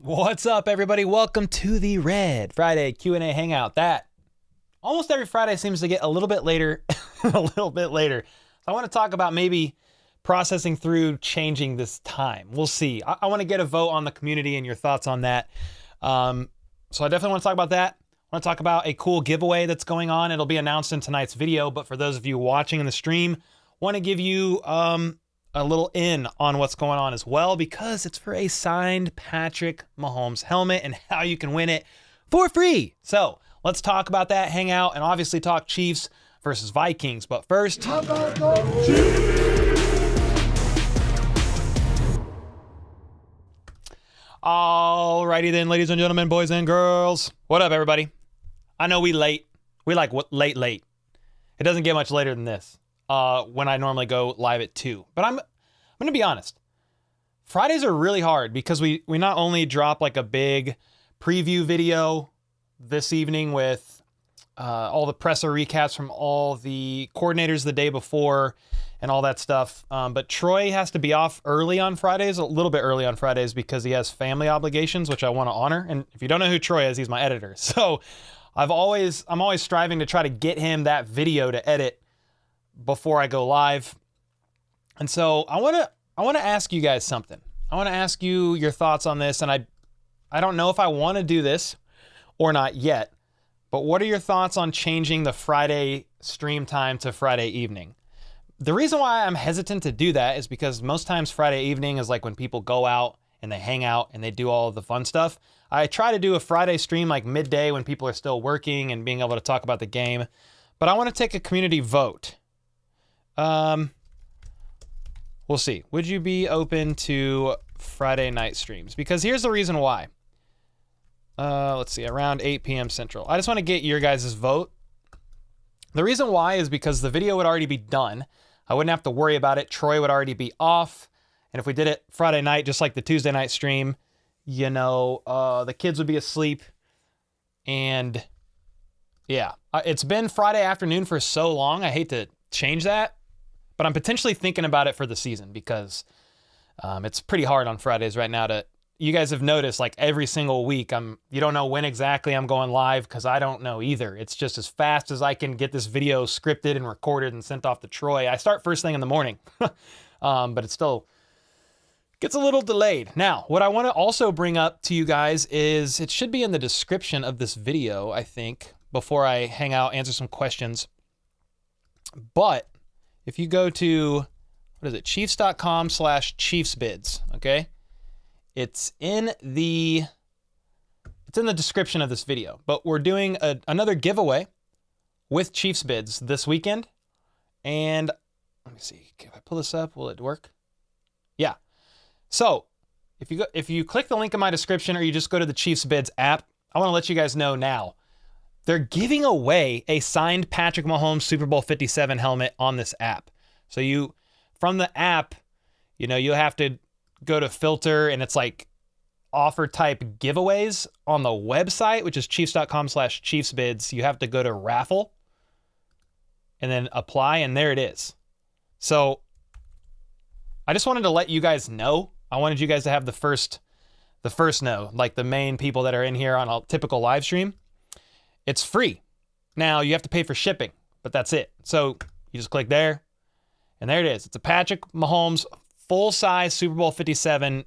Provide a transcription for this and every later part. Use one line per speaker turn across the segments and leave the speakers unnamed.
What's up, everybody? Welcome to the Red Friday Q&A Hangout. That almost every Friday seems to get a little bit later, So I want to talk about maybe processing through changing this time. We'll see. I want to get a vote on the community and your thoughts on that. So I definitely want to talk about that. I want to talk about a cool giveaway that's going on. It'll be announced in tonight's video, but for those of you watching in the stream, want to give you a little in on what's going on as well, because it's for a signed Patrick Mahomes helmet and how you can win it for free. So let's talk about that, hang out, and obviously talk Chiefs versus Vikings. But first,
How about the Chiefs?
alrighty then, ladies and gentlemen, boys and girls. What up, everybody? I know we late. We like late. It doesn't get much later than this. When I normally go live at 2. But I'm going to be honest. Fridays are really hard because we not only drop like a big preview video this evening with all the presser recaps from all the coordinators the day before and all that stuff. But Troy has to be off early on Fridays, a little bit early on Fridays, because he has family obligations, which I want to honor. And if you don't know who Troy is, he's my editor. So I'm always striving to try to get him that video to edit before I go live. And so I want to ask you guys something. I want to ask you your thoughts on this, and I don't know if I want to do this or not yet, but what are your thoughts on changing the Friday stream time to Friday evening? The reason why I'm hesitant to do that is because most times Friday evening is like when people go out and they hang out and they do all of the fun stuff. I try to do a Friday stream like midday when people are still working and being able to talk about the game, but I want to take a community vote. We'll see. Would you be open to Friday night streams? Because here's the reason why. Let's see, around 8 p.m. Central. I just want to get your guys' vote. The reason why is because the video would already be done. I wouldn't have to worry about it. Troy would already be off. And if we did it Friday night, just like the Tuesday night stream, the kids would be asleep. And yeah, it's been Friday afternoon for so long. I hate to change that. But I'm potentially thinking about it for the season because it's pretty hard on Fridays right now you guys have noticed like every single week you don't know when exactly I'm going live because I don't know either. It's just as fast as I can get this video scripted and recorded and sent off to Troy. I start first thing in the morning, but it still gets a little delayed. Now, what I want to also bring up to you guys is it should be in the description of this video, I think, before I hang out, answer some questions. But if you go to, Chiefs.com/ChiefsBids, okay? It's in the description of this video, but we're doing another giveaway with Chiefs Bids this weekend. And let me see, if I pull this up, will it work? Yeah. So if you click the link in my description or you just go to the Chiefs Bids app, I want to let you guys know now. They're giving away a signed Patrick Mahomes Super Bowl 57 helmet on this app. So from the app, you'll have to go to filter and it's like offer type giveaways. On the website, which is Chiefs.com/ChiefsBids, you have to go to raffle and then apply, and there it is. So I just wanted to let you guys know. I wanted you guys to have the first know, like the main people that are in here on a typical live stream. It's free. Now you have to pay for shipping, but that's it. So you just click there, and there it is. It's a Patrick Mahomes full-size Super Bowl 57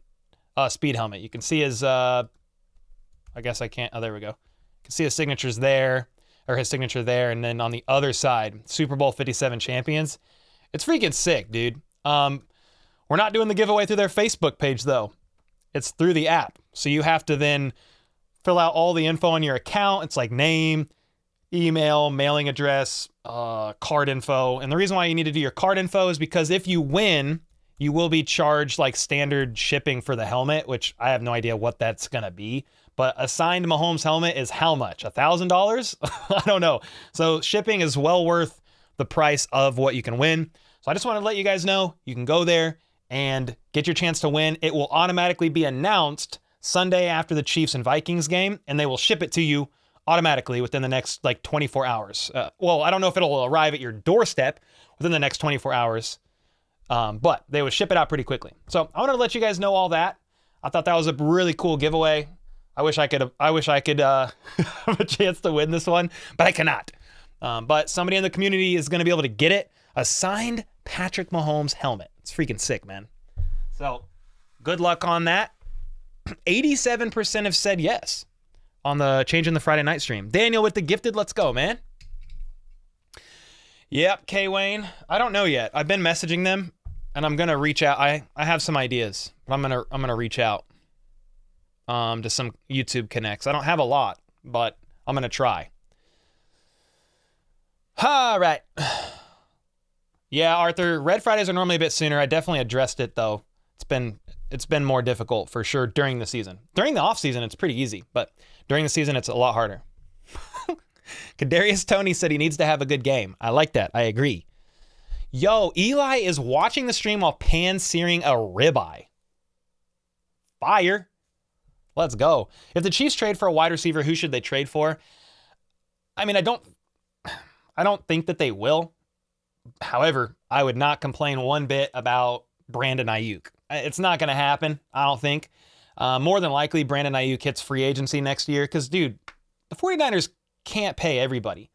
speed helmet. You can see his, I guess I can't, oh, there we go. You can see his signatures there, or his signature there, and then on the other side, Super Bowl 57 champions. It's freaking sick, dude. We're not doing the giveaway through their Facebook page, though. It's through the app. So you have to then fill out all the info on your account. It's like name, email, mailing address, card info. And the reason why you need to do your card info is because if you win, you will be charged like standard shipping for the helmet, which I have no idea what that's going to be. But a signed Mahomes helmet is how much? $1,000? I don't know. So shipping is well worth the price of what you can win. So I just want to let you guys know you can go there and get your chance to win. It will automatically be announced Sunday after the Chiefs and Vikings game, and they will ship it to you automatically within the next like 24 hours. Well, I don't know if it'll arrive at your doorstep within the next 24 hours, but they would ship it out pretty quickly. So I wanted to let you guys know all that. I thought that was a really cool giveaway. I wish I could have a chance to win this one, but I cannot. But somebody in the community is going to be able to get it. A signed Patrick Mahomes helmet. It's freaking sick, man. So good luck on that. 87% have said yes on the Changing the Friday Night stream. Daniel with the gifted. Let's go, man. Yep, K Wayne. I don't know yet. I've been messaging them, and I'm gonna reach out. I have some ideas, but I'm gonna reach out to some YouTube connects. I don't have a lot, but I'm gonna try. All right. Yeah, Arthur. Red Fridays are normally a bit sooner. I definitely addressed it though. It's been more difficult for sure during the season. During the off season, it's pretty easy, but during the season, it's a lot harder. Kadarius Toney said he needs to have a good game. I like that. I agree. Yo, Eli is watching the stream while pan-searing a ribeye. Fire. Let's go. If the Chiefs trade for a wide receiver, who should they trade for? I mean, I don't think that they will. However, I would not complain one bit about Brandon Ayuk. It's not going to happen, I don't think. More than likely, Brandon Ayuk hits free agency next year because, dude, the 49ers can't pay everybody.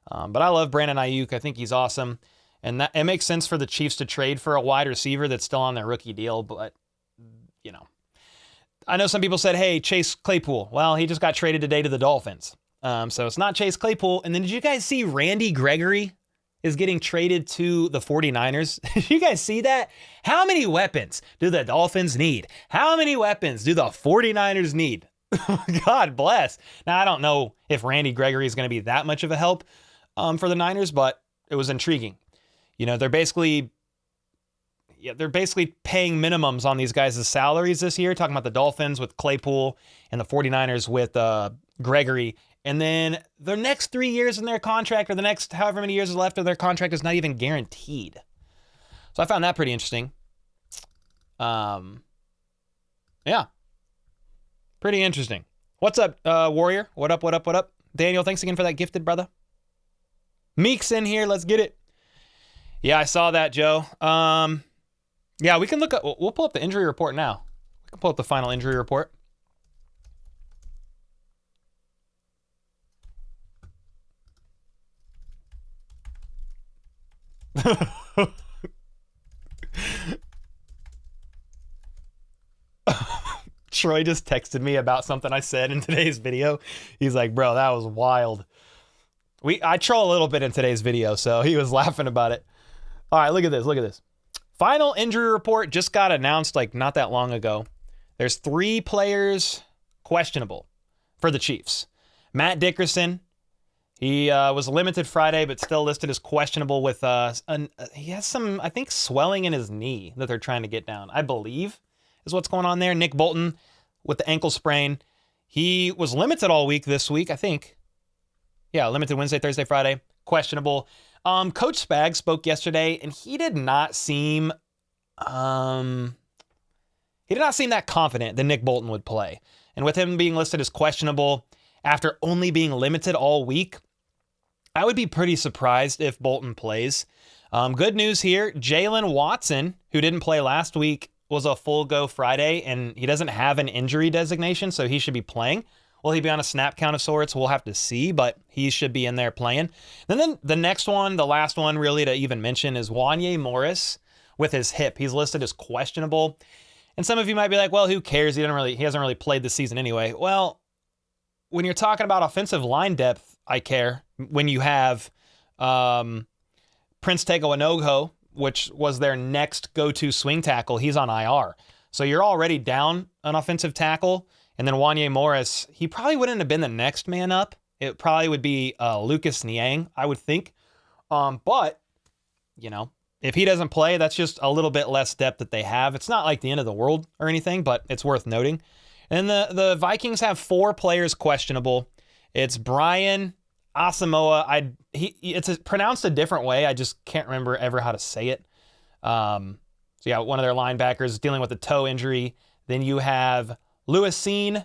But I love Brandon Ayuk. I think he's awesome. And that it makes sense for the Chiefs to trade for a wide receiver that's still on their rookie deal. But, you know, I know some people said, hey, Chase Claypool. Well, he just got traded today to the Dolphins. So it's not Chase Claypool. And then did you guys see Randy Gregory is getting traded to the 49ers? Did you guys see that? How many weapons do the Dolphins need? How many weapons do the 49ers need? God bless. Now, I don't know if Randy Gregory is going to be that much of a help for the Niners, but it was intriguing. You know, they're basically paying minimums on these guys' salaries this year, talking about the Dolphins with Claypool and the 49ers with Gregory. And then the next 3 years in their contract, or the next however many years is left of their contract, is not even guaranteed. So I found that pretty interesting. Yeah. Pretty interesting. What's up, Warrior? What up, what up, what up? Daniel, thanks again for that gifted, brother. Meek's in here. Let's get it. Yeah, I saw that, Joe. Yeah, we can look up, we'll pull up the injury report now. We can pull up the final injury report. Troy just texted me about something I said in today's video. He's like, bro, that was wild. I troll a little bit in today's video, so he was laughing about it. All right, look at this. Look at this. Final injury report just got announced like not that long ago. There's 3 players questionable for the Chiefs. Matt Dickerson, he was limited Friday, but still listed as questionable with he has some, I think, swelling in his knee that they're trying to get down, I believe is what's going on there. Nick Bolton with the ankle sprain. He was limited all week this week, I think. Yeah, limited Wednesday, Thursday, Friday. Questionable. Coach Spag spoke yesterday, and he did not seem that confident that Nick Bolton would play. And with him being listed as questionable after only being limited all week, I would be pretty surprised if Bolton plays. Good news here, Jalen Watson, who didn't play last week, was a full go Friday, and he doesn't have an injury designation, so he should be playing. Will he be on a snap count of sorts? We'll have to see, but he should be in there playing. And then the next one, the last one really to even mention, is Wanye Morris with his hip. He's listed as questionable. And some of you might be like, well, who cares? He hasn't really played this season anyway. Well, when you're talking about offensive line depth, I care. When you have Prince Tega Wanogho, which was their next go-to swing tackle, he's on IR. So you're already down an offensive tackle. And then Wanye Morris, he probably wouldn't have been the next man up. It probably would be Lucas Niang, I would think. But, you know, if he doesn't play, that's just a little bit less depth that they have. It's not like the end of the world or anything, but it's worth noting. And the Vikings have 4 players questionable. It's Brian Asamoah. It's pronounced a different way. I just can't remember ever how to say it. So yeah, one of their linebackers dealing with a toe injury. Then you have Lewis Seen.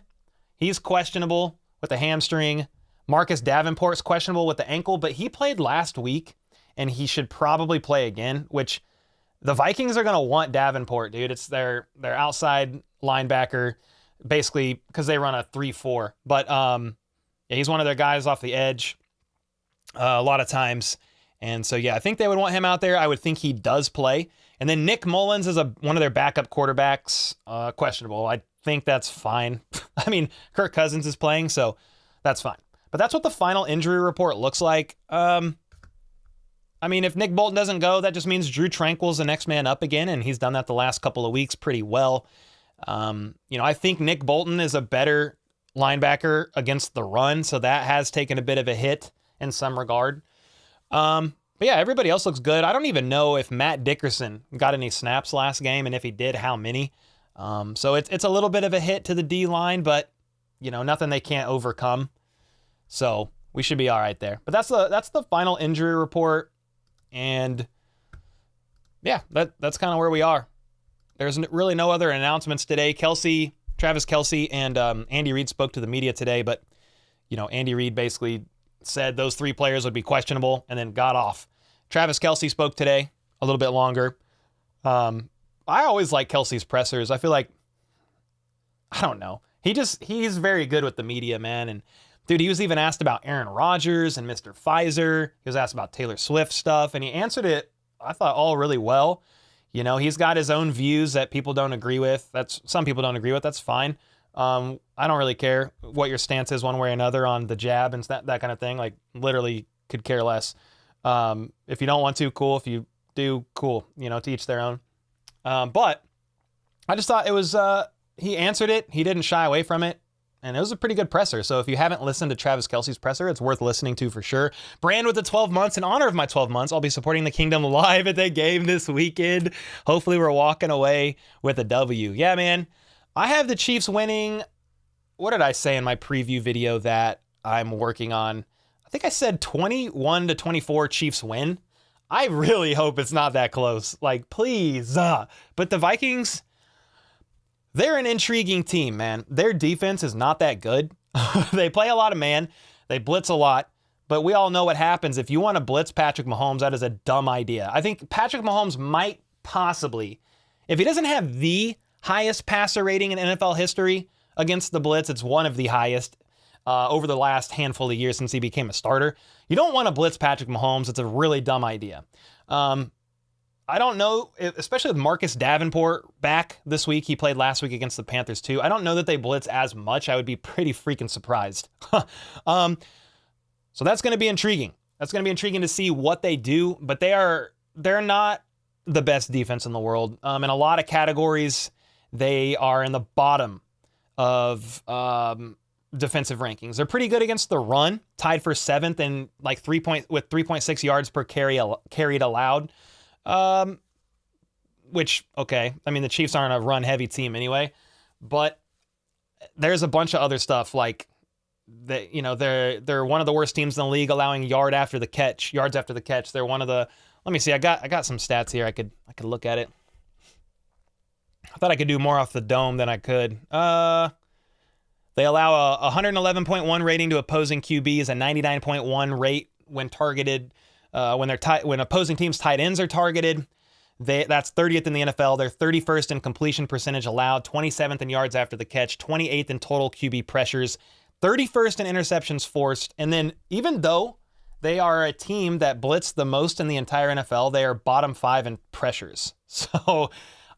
He's questionable with a hamstring. Marcus Davenport's questionable with the ankle, but he played last week, and he should probably play again, which the Vikings are going to want Davenport, dude. It's their outside linebacker, basically because they run a 3-4. But yeah, he's one of their guys off the edge a lot of times. And so, yeah, I think they would want him out there. I would think he does play. And then Nick Mullins is one of their backup quarterbacks, questionable. I think that's fine. I mean, Kirk Cousins is playing, so that's fine. But that's what the final injury report looks like. I mean, if Nick Bolton doesn't go, that just means Drew Tranquill's the next man up again, and he's done that the last couple of weeks pretty well. I think Nick Bolton is a better linebacker against the run, so that has taken a bit of a hit in some regard. But yeah, everybody else looks good. I don't even know if Matt Dickerson got any snaps last game, and if he did, how many. So it's a little bit of a hit to the D line, but nothing they can't overcome. So we should be all right there. But that's the final injury report, and yeah, that's kind of where we are. There's really no other announcements today. Travis Kelce, and Andy Reid spoke to the media today, but Andy Reid basically said those 3 players would be questionable and then got off. Travis Kelce spoke today a little bit longer. I always like Kelce's pressers. I feel like, I don't know. He's very good with the media, man. And dude, he was even asked about Aaron Rodgers and Mr. Pfizer. He was asked about Taylor Swift stuff, and he answered it, I thought, all really well. He's got his own views that people don't agree with. Some people don't agree with. That's fine. I don't really care what your stance is one way or another on the jab and that kind of thing. Like, literally could care less. If you don't want to, cool. If you do, cool. To each their own. But I just thought it was, he answered it. He didn't shy away from it. And it was a pretty good presser. So if you haven't listened to Travis Kelce's presser, it's worth listening to for sure. Brand with the 12 months. In honor of my 12 months, I'll be supporting the Kingdom live at the game this weekend. Hopefully we're walking away with a W. Yeah, man. I have the Chiefs winning. What did I say in my preview video that I'm working on? I think I said 21-24 Chiefs win. I really hope it's not that close. Like, please. But the Vikings, they're an intriguing team, man. Their defense is not that good. They play a lot of man. They blitz a lot. But we all know what happens. If you want to blitz Patrick Mahomes, that is a dumb idea. I think Patrick Mahomes might possibly, if he doesn't have the highest passer rating in NFL history against the blitz, it's one of the highest over the last handful of years since he became a starter. You don't want to blitz Patrick Mahomes. It's a really dumb idea. I don't know, especially with Marcus Davenport back this week. He played last week against the Panthers too. I don't know that they blitz as much. I would be pretty freaking surprised. So that's going to be intriguing. That's going to be intriguing to see what they do, but they're not the best defense in the world. In a lot of categories, they are in the bottom of defensive rankings. They're pretty good against the run, tied for 7th and like 3.6 yards per carried allowed. Which, okay, I mean, the Chiefs aren't a run-heavy team anyway, but there's a bunch of other stuff like that. They're one of the worst teams in the league, allowing yards after the catch. They're one of the. Let me see. I got some stats here. I could look at it. I thought I could do more off the dome than I could. They allow a 111.1 rating to opposing QBs, a 99.1 rate when targeted. When opposing teams' tight ends are targeted, that's 30th in the NFL. They're 31st in completion percentage allowed, 27th in yards after the catch, 28th in total QB pressures, 31st in interceptions forced. And then even though they are a team that blitz the most in the entire NFL, they are bottom 5 in pressures. So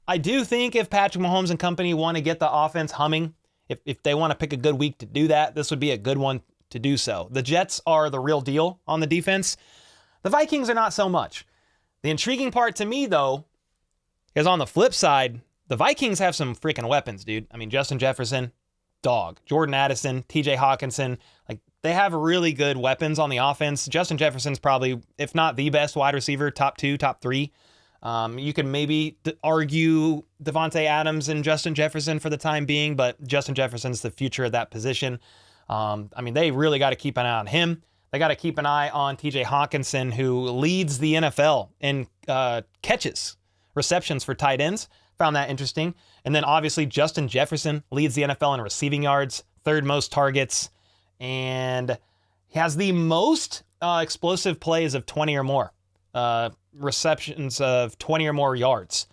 I do think if Patrick Mahomes and company want to get the offense humming, if they want to pick a good week to do that, this would be a good one to do so. The Jets are the real deal on the defense. The Vikings are not so much. The intriguing part to me, though, is on the flip side, the Vikings have some freaking weapons, dude. I mean, Justin Jefferson, dog. Jordan Addison, TJ Hawkinson, like they have really good weapons on the offense. Justin Jefferson's probably, if not the best wide receiver, top 2, top 3. You can maybe argue Devontae Adams and Justin Jefferson for the time being, but Justin Jefferson's the future of that position. I mean, they really got to keep an eye on him. They got to keep an eye on TJ Hawkinson, who leads the NFL in catches, receptions for tight ends. Found that interesting. And then obviously Justin Jefferson leads the NFL in receiving yards, 3rd most targets, and he has the most explosive plays of 20 or more, receptions of 20 or more yards.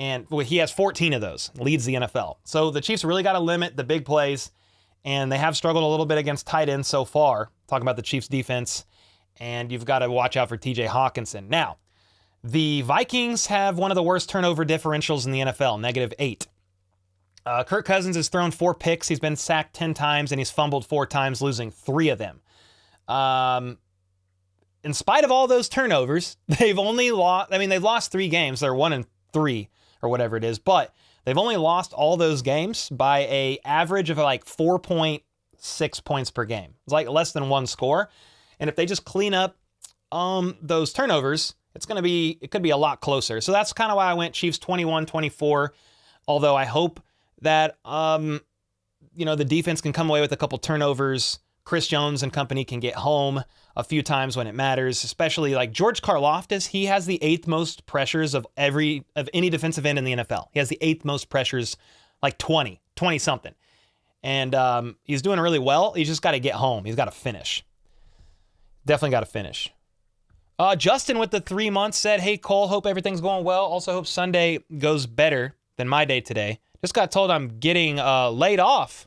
And he has 14 of those, leads the NFL. So the Chiefs really got to limit the big plays, and they have struggled a little bit against tight ends so far. Talking about the Chiefs defense, and you've got to watch out for TJ Hawkinson. Now, the Vikings have one of the worst turnover differentials in the NFL, -8. Kirk Cousins has thrown 4 picks. He's been sacked 10 times, and he's fumbled 4 times, losing 3 of them. In spite of all those turnovers, they've only lost, they've lost 3 games. They're 1-3 or whatever it is, but they've only lost all those games by a average of like 4.6 points per game. It's like less than 1 score. And if they just clean up those turnovers, it could be a lot closer. So that's kind of why I went Chiefs 21-24. Although I hope that, the defense can come away with a couple turnovers. Chris Jones and company can get home a few times when it matters, especially like George Karlaftis. He has the 8th most pressures of any defensive end in the NFL. He has the 8th most pressures, like 20 something. And he's doing really well. He's just got to get home. He's got to finish. Definitely got to finish. Justin with the 3 months said, "Hey Cole, hope everything's going well. Also hope Sunday goes better than my day today. Just got told I'm getting laid off."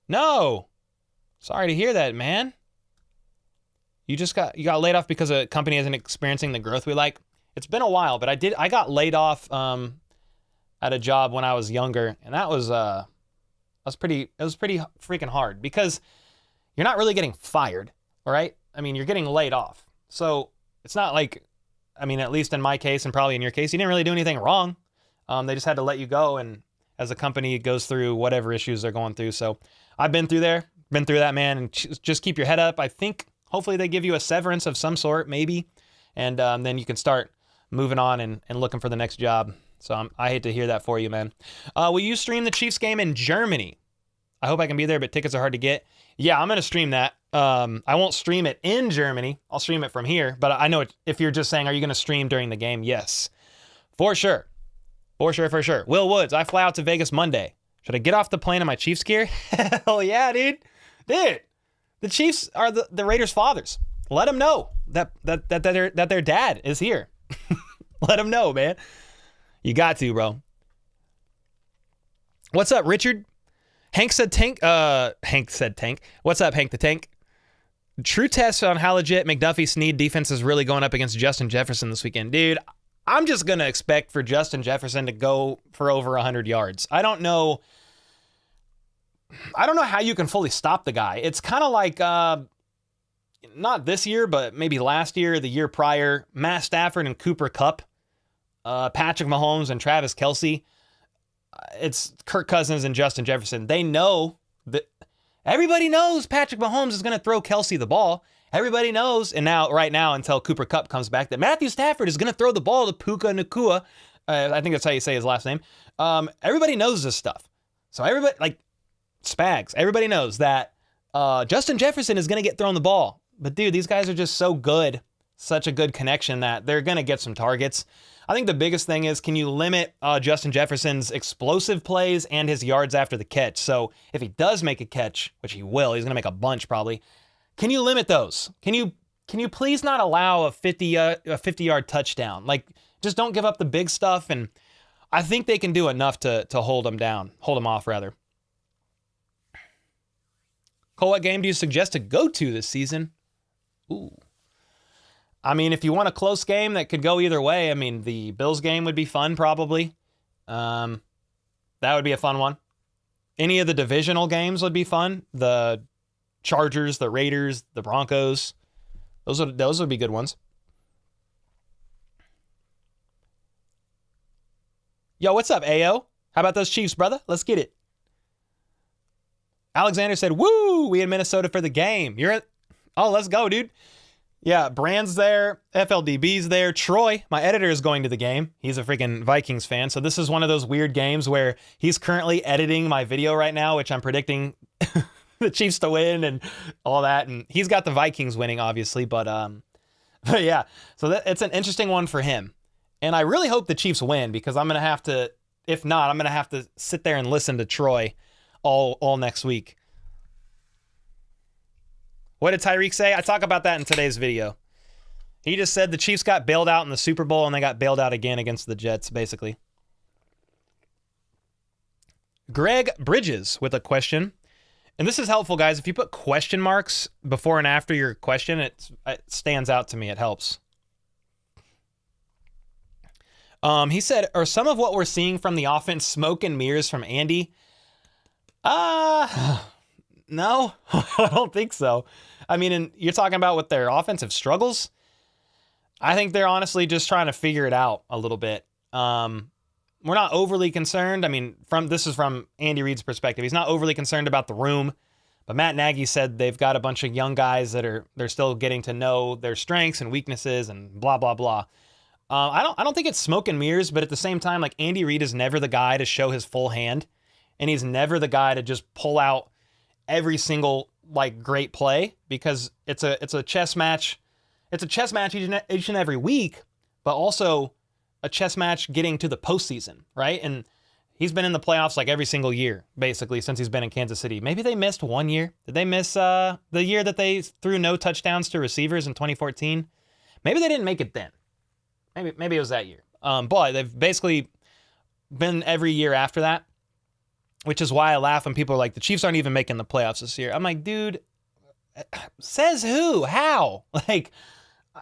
No. Sorry to hear that, man. You got laid off because a company isn't experiencing the growth we like. It's been a while, but I got laid off at a job when I was younger, and that was pretty freaking hard because you're not really getting fired, all right? You're getting laid off. So it's not like, at least in my case and probably in your case, you didn't really do anything wrong. They just had to let you go, and as a company goes through whatever issues they're going through. So I've been through that, man, and just keep your head up. I think hopefully they give you a severance of some sort, maybe, and then you can start moving on and looking for the next job. So I hate to hear that for you, man. Will you stream the Chiefs game in Germany? I hope I can be there, but tickets are hard to get. Yeah, I'm going to stream that. I won't stream it in Germany. I'll stream it from here. But I know if you're just saying, are you going to stream during the game? Yes, for sure. For sure. Will Woods, I fly out to Vegas Monday. Should I get off the plane in my Chiefs gear? Hell yeah, dude. Dude, the Chiefs are the Raiders' fathers. Let them know that their dad is here. Let them know, man. You got to, bro. What's up, Richard? Hank said tank. What's up, Hank the Tank? True test on how legit McDuffie Snead defense is really going up against Justin Jefferson this weekend. Dude, I'm just going to expect for Justin Jefferson to go for over 100 yards. I don't know how you can fully stop the guy. It's kind of like, not this year, but maybe last year, the year prior, Matt Stafford and Cooper Kupp, Patrick Mahomes and Travis Kelce. It's Kirk Cousins and Justin Jefferson. They know that everybody knows Patrick Mahomes is going to throw Kelce the ball. Everybody knows, and right now, until Cooper Kupp comes back, that Matthew Stafford is going to throw the ball to Puka Nacua. I think that's how you say his last name. Everybody knows this stuff. So everybody, like Spags, everybody knows that Justin Jefferson is going to get thrown the ball. But dude, these guys are just so good, such a good connection that they're going to get some targets. I think the biggest thing is, can you limit Justin Jefferson's explosive plays and his yards after the catch? So if he does make a catch, which he will, he's going to make a bunch probably. Can you limit those? Can you please not allow a 50-yard touchdown? Like, just don't give up the big stuff. And I think they can do enough to hold them off rather. Cole, what game do you suggest to go to this season? Ooh. If you want a close game that could go either way, the Bills game would be fun probably. That would be a fun one. Any of the divisional games would be fun. The Chargers, the Raiders, the Broncos. Those would be good ones. Yo, what's up, Ayo? How about those Chiefs, brother? Let's get it. Alexander said, "Woo, we in Minnesota for the game." Oh, let's go, dude. Yeah, Brand's there, FLDB's there. Troy, my editor, is going to the game. He's a freaking Vikings fan. So this is one of those weird games where he's currently editing my video right now, which I'm predicting the Chiefs to win and all that. And he's got the Vikings winning, obviously. But yeah, so it's an interesting one for him. And I really hope the Chiefs win because I'm going to have to, if not, I'm going to have to sit there and listen to Troy all next week. What did Tyreek say? I talk about that in today's video. He just said the Chiefs got bailed out in the Super Bowl and they got bailed out again against the Jets, basically. Greg Bridges with a question. And this is helpful, guys. If you put question marks before and after your question, it stands out to me. It helps. He said, are some of what we're seeing from the offense smoke and mirrors from Andy? No, I don't think so. I mean, you're talking about with their offensive struggles. I think they're honestly just trying to figure it out a little bit. We're not overly concerned. I mean, this is from Andy Reid's perspective. He's not overly concerned about the room, but Matt Nagy said they've got a bunch of young guys that they're still getting to know their strengths and weaknesses and blah, blah, blah. I don't think it's smoke and mirrors, but at the same time, like Andy Reid is never the guy to show his full hand, and he's never the guy to just pull out every single like great play, because it's a chess match. It's a chess match each and every week, but also a chess match getting to the postseason, right? And he's been in the playoffs like every single year, basically, since he's been in Kansas City. Maybe they missed 1 year. Did they miss the year that they threw no touchdowns to receivers in 2014? Maybe they didn't make it then. Maybe it was that year. But they've basically been every year after that, which is why I laugh when people are like, the Chiefs aren't even making the playoffs this year. I'm like, dude, says who? How? Like,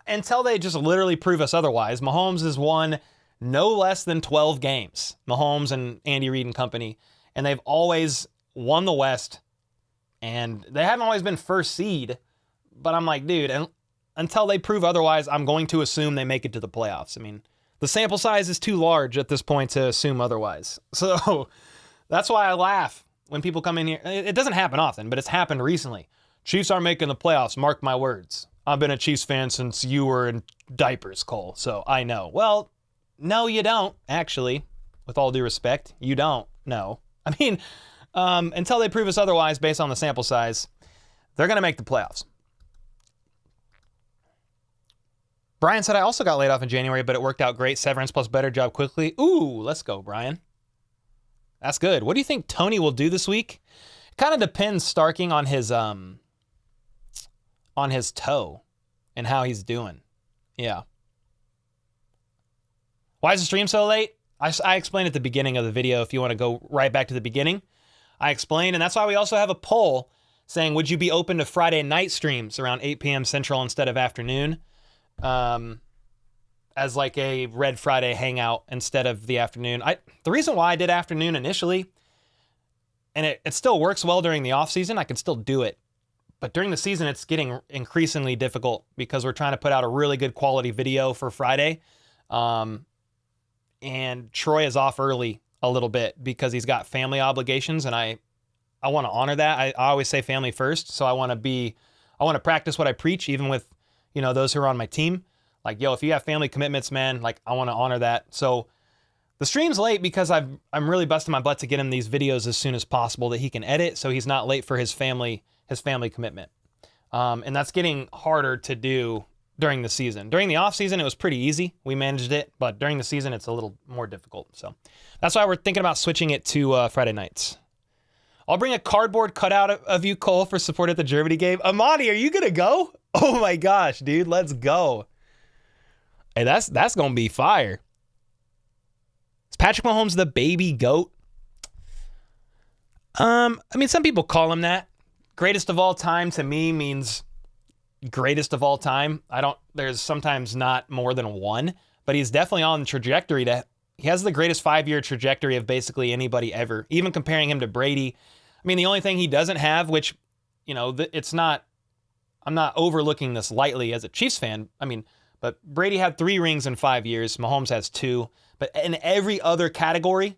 until they just literally prove us otherwise. Mahomes has won no less than 12 games, Mahomes and Andy Reid and company, and they've always won the West, and they haven't always been first seed, but I'm like, dude, and until they prove otherwise, I'm going to assume they make it to the playoffs. I mean, the sample size is too large at this point to assume otherwise. So that's why I laugh when people come in here. It doesn't happen often, but it's happened recently. Chiefs aren't making the playoffs, mark my words. I've been a Chiefs fan since you were in diapers, Cole, so I know. Well, no, you don't, actually. With all due respect, you don't know. I mean, until they prove us otherwise based on the sample size, they're going to make the playoffs. Brian said, I also got laid off in January, but it worked out great. Severance plus better job quickly. Ooh, let's go, Brian. That's good. What do you think Tony will do this week? It kind of depends, Starking, on his toe and how he's doing. Yeah. Why is the stream so late? I explained at the beginning of the video. If you want to go right back to the beginning, I explained, and that's why we also have a poll saying, would you be open to Friday night streams around 8 p.m. Central instead of afternoon? As like a Red Friday hangout instead of the afternoon. The reason why I did afternoon initially, and it still works well during the off season, I can still do it. But during the season, it's getting increasingly difficult because we're trying to put out a really good quality video for Friday. And Troy is off early a little bit because he's got family obligations, and I want to honor that. I always say family first. So I want to practice what I preach, even with, those who are on my team. Like, yo, if you have family commitments, man, like I want to honor that. So the stream's late because I'm really busting my butt to get him these videos as soon as possible that he can edit, so he's not late for his family commitment. And that's getting harder to do during the season. During the off season, it was pretty easy. We managed it, but during the season, it's a little more difficult. So that's why we're thinking about switching it to Friday nights. I'll bring a cardboard cutout of you, Cole, for support at the Germany game. Amani, are you gonna go? Oh my gosh, dude, let's go. Hey, that's gonna be fire. Is Patrick Mahomes the baby GOAT? I mean, some people call him that. Greatest of all time to me means greatest of all time. There's sometimes not more than one, but he's definitely on the trajectory he has the greatest 5-year trajectory of basically anybody ever, even comparing him to Brady. I mean, the only thing he doesn't have, which, I'm not overlooking this lightly as a Chiefs fan. I mean, but Brady had 3 rings in 5 years. Mahomes has 2. But in every other category,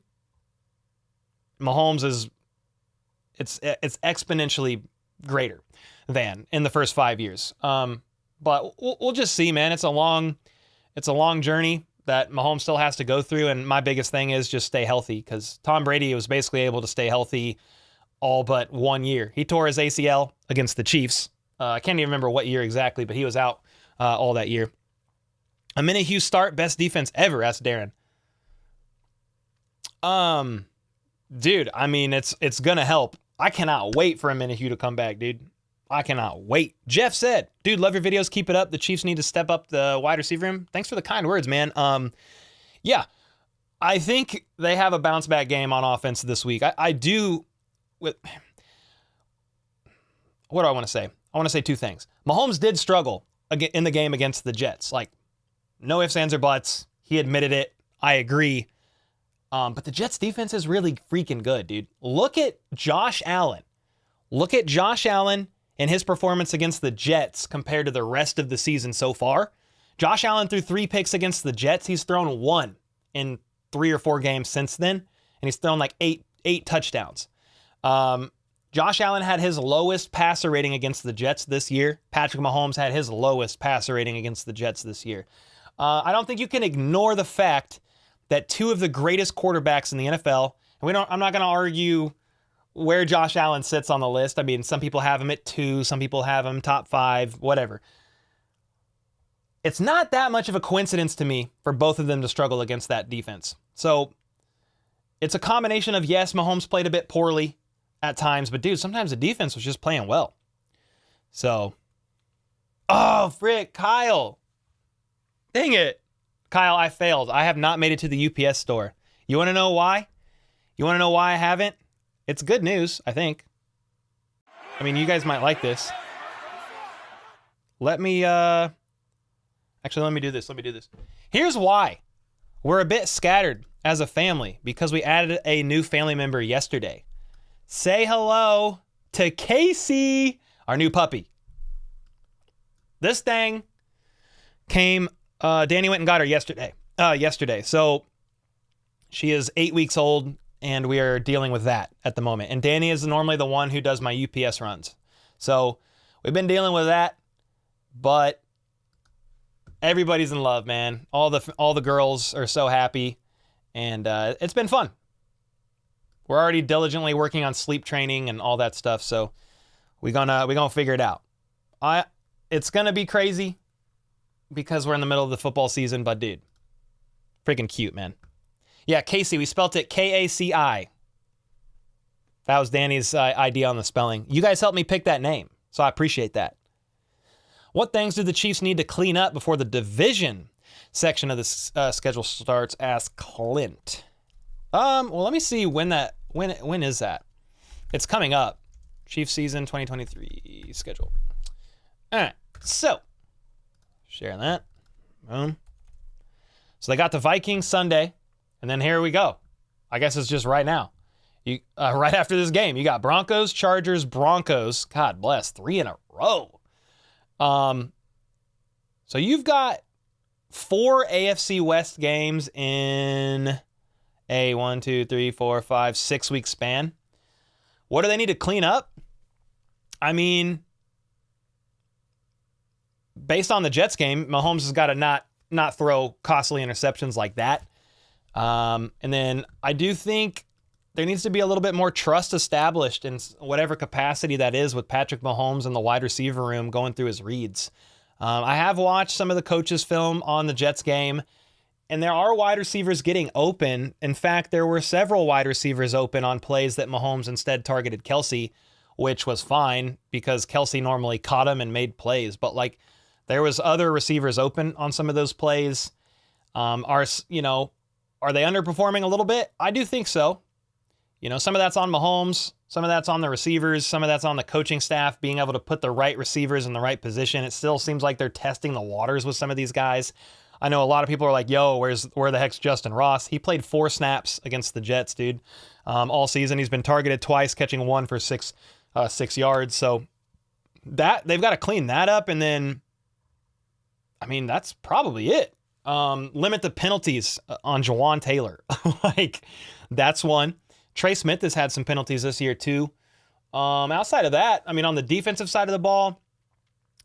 Mahomes it's exponentially greater than in the first 5 years. But we'll just see, man. It's a long journey that Mahomes still has to go through. And my biggest thing is just stay healthy, because Tom Brady was basically able to stay healthy all but 1 year. He tore his ACL against the Chiefs. I can't even remember what year exactly, but he was out all that year. A Minihue start, best defense ever, asked Darren. Dude, I mean, it's gonna help. I cannot wait for a Minihue to come back, dude. I cannot wait. Jeff said, dude, love your videos. Keep it up. The Chiefs need to step up the wide receiver room. Thanks for the kind words, man. Yeah, I think they have a bounce back game on offense this week. I do. What do I want to say? I want to say two things. Mahomes did struggle in the game against the Jets. Like, no ifs, ands, or buts. He admitted it. I agree. But the Jets defense is really freaking good, dude. Look at Josh Allen. Look at Josh Allen and his performance against the Jets compared to the rest of the season so far. Josh Allen threw 3 picks against the Jets. He's thrown 1 in 3 or 4 games since then, and he's thrown like 8 touchdowns. Josh Allen had his lowest passer rating against the Jets this year. Patrick Mahomes had his lowest passer rating against the Jets this year. I don't think you can ignore the fact that 2 of the greatest quarterbacks in the NFL, and I'm not going to argue where Josh Allen sits on the list. I mean, some people have him at 2, some people have him top 5, whatever. It's not that much of a coincidence to me for both of them to struggle against that defense. So it's a combination of, yes, Mahomes played a bit poorly at times, but dude, sometimes the defense was just playing well. So, oh, frick, Kyle. Dang it. Kyle, I failed. I have not made it to the UPS store. You want to know why? You want to know why I haven't? It's good news, I think. I mean, you guys might like this. Let me do this. Here's why. We're a bit scattered as a family because we added a new family member yesterday. Say hello to Casey, our new puppy. This thing came, Danny went and got her yesterday. So she is 8 weeks old, and we are dealing with that at the moment. And Danny is normally the one who does my UPS runs. So we've been dealing with that, but everybody's in love, man. All the girls are so happy, and it's been fun. We're already diligently working on sleep training and all that stuff, so we're gonna figure it out. It's gonna be crazy because we're in the middle of the football season, but dude, freaking cute, man. Yeah, Casey, we spelt it K-A-C-I. That was Danny's idea on the spelling. You guys helped me pick that name, so I appreciate that. What things do the Chiefs need to clean up before the division section of the schedule starts? Asked Clint. Well, let me see when is that? It's coming up. Chiefs season 2023 schedule. All right, so sharing that. Boom. So they got the Vikings Sunday, and then here we go. I guess it's just right now. Right after this game, you got Broncos, Chargers, Broncos. God bless, 3 in a row. So you've got 4 AFC West games in a 1, 2, 3, 4, 5, 6 week span. What do they need to clean up? I mean, based on the Jets game, Mahomes has got to not throw costly interceptions like that. And then I do think there needs to be a little bit more trust established in whatever capacity that is with Patrick Mahomes in the wide receiver room going through his reads. I have watched some of the coaches' film on the Jets game, and there are wide receivers getting open. In fact, there were several wide receivers open on plays that Mahomes instead targeted Kelsey, which was fine because Kelsey normally caught him and made plays. But like, there was other receivers open on some of those plays. Are they underperforming a little bit? I do think so. You know, some of that's on Mahomes, some of that's on the receivers, some of that's on the coaching staff being able to put the right receivers in the right position. It still seems like they're testing the waters with some of these guys. I know a lot of people are like, yo, where the heck's Justin Ross? He played 4 snaps against the Jets, dude. All season. He's been targeted twice, catching 1 for 6 yards. So that they've got to clean that up. And then, I mean, that's probably it. Limit the penalties on Jawan Taylor. Like, that's one. Trey Smith has had some penalties this year too. Outside of that, I mean, on the defensive side of the ball,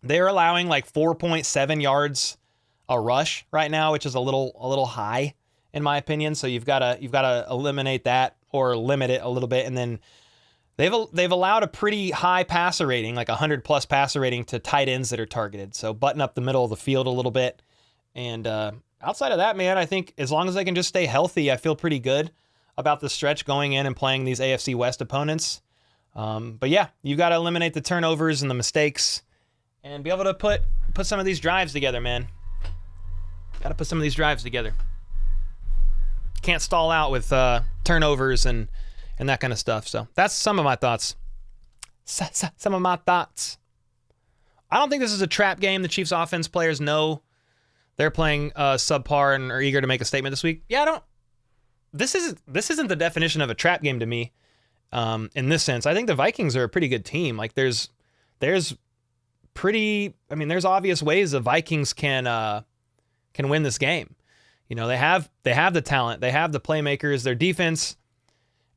they're allowing like 4.7 yards a rush right now, which is a little high in my opinion. So you've got to eliminate that or limit it a little bit. And then they've allowed a pretty high passer rating, like 100+ passer rating to tight ends that are targeted. So button up the middle of the field a little bit. And outside of that, man, I think as long as they can just stay healthy, I feel pretty good about the stretch going in and playing these AFC West opponents. But yeah, you got to eliminate the turnovers and the mistakes and be able to put some of these drives together, man. Got to put some of these drives together. Can't stall out with turnovers and that kind of stuff. So that's some of my thoughts. Some of my thoughts. I don't think this is a trap game. The Chiefs offense players know they're playing subpar and are eager to make a statement this week. Yeah, I don't. This isn't the definition of a trap game to me. In this sense, I think the Vikings are a pretty good team. Like there's obvious ways the Vikings can win this game. You know, they have the talent, they have the playmakers. Their defense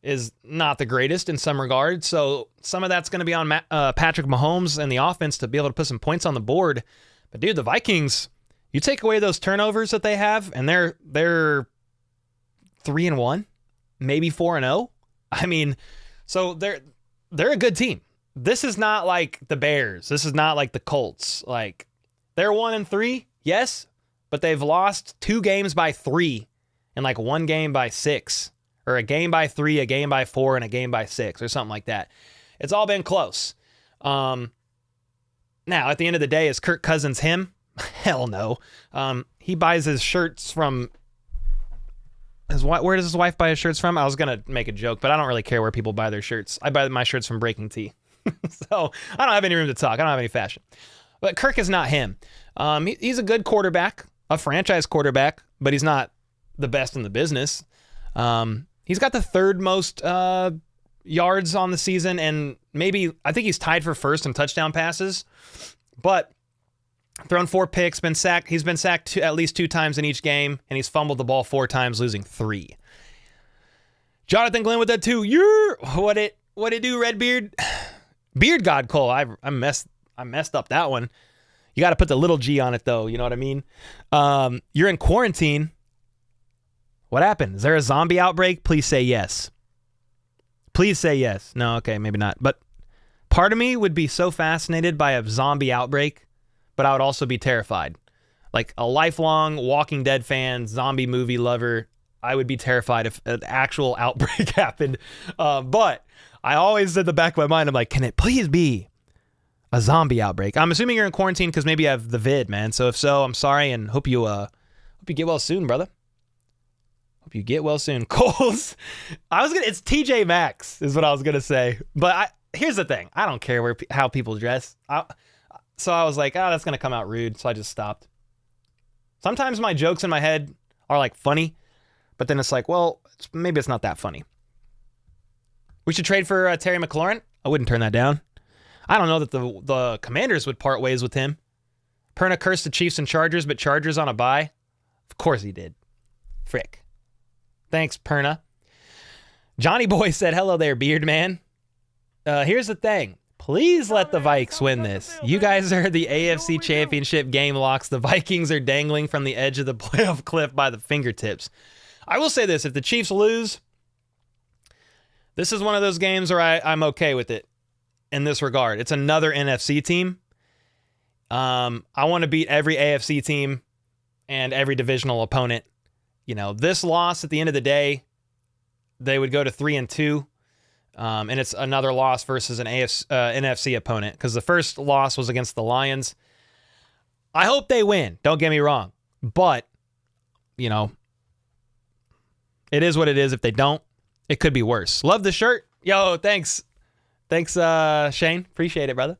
is not the greatest in some regards, so some of that's going to be on Patrick Mahomes and the offense to be able to put some points on the board. But dude, the Vikings, you take away those turnovers that they have, and they're 3-1, maybe 4-0. I mean, so they're a good team. This is not like the Bears. This is not like the Colts. Like they're 1-3, yes, but they've lost 2 games by 3 and like 1 game by 6. Or a game by 3, a game by 4, and a game by 6, or something like that. It's all been close. Now, at the end of the day, is Kirk Cousins him? Hell no. He buys his shirts from his wife. Where does his wife buy his shirts from? I was going to make a joke, but I don't really care where people buy their shirts. I buy my shirts from Breaking Tea. So I don't have any room to talk. I don't have any fashion. But Kirk is not him. He's a good quarterback, a franchise quarterback, but he's not the best in the business. He's got the 3rd most yards on the season, and I think he's tied for 1st in touchdown passes, but thrown 4 picks, been sacked. He's been sacked at least 2 times in each game, and he's fumbled the ball 4 times, losing 3. Jonathan Glenn with that too. What it do, Redbeard? Beard God Cole. I messed up that one. You got to put the little G on it though. You know what I mean? You're in quarantine. What happened? Is there a zombie outbreak? Please say yes. Please say yes. No, okay, maybe not. But part of me would be so fascinated by a zombie outbreak, but I would also be terrified. Like a lifelong Walking Dead fan, zombie movie lover, I would be terrified if an actual outbreak happened. But I always, in the back of my mind, I'm like, can it please be a zombie outbreak? I'm assuming you're in quarantine because maybe you have the vid, man. So if so, I'm sorry and hope you get well soon, brother. Hope you get well soon. Coles. It's TJ Maxx is what I was going to say. But here's the thing. I don't care how people dress. So I was like, that's going to come out rude. So I just stopped. Sometimes my jokes in my head are like funny, but then it's like, well, maybe it's not that funny. We should trade for Terry McLaurin. I wouldn't turn that down. I don't know that the Commanders would part ways with him. Perna cursed the Chiefs and Chargers, but Chargers on a bye? Of course he did. Frick. Thanks, Perna. Johnny Boy said, hello there, Beard Man. Here's the thing. Please let the Vikes win this. You guys are the AFC Championship game locks. The Vikings are dangling from the edge of the playoff cliff by the fingertips. I will say this. If the Chiefs lose, this is one of those games where I'm okay with it in this regard. It's another NFC team. I want to beat every AFC team and every divisional opponent. You know, this loss at the end of the day, they would go to 3-2, and it's another loss versus an NFC opponent because the first loss was against the Lions. I hope they win. Don't get me wrong, but you know, it is what it is. If they don't, it could be worse. Love the shirt, yo. Thanks, Shane. Appreciate it, brother.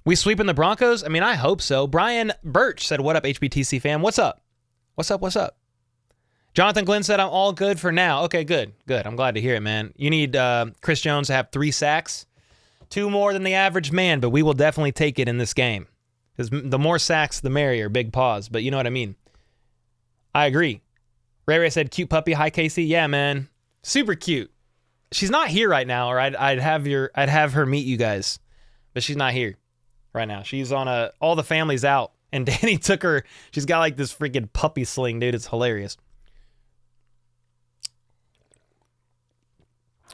We sweeping the Broncos? I mean, I hope so. Brian Birch said, what up, HBTC fam? What's up? What's up? Jonathan Glenn said, I'm all good for now. Okay, good. I'm glad to hear it, man. You need Chris Jones to have 3 sacks. 2 more than the average man, but we will definitely take it in this game. Because the more sacks, the merrier. Big pause, but you know what I mean. I agree. Ray said, cute puppy. Hi, Casey. Yeah, man. Super cute. She's not here right now, or I'd have her meet you guys. But she's not here right now. She's on all the family's out, and Danny took her. She's got like this freaking puppy sling, dude. It's hilarious.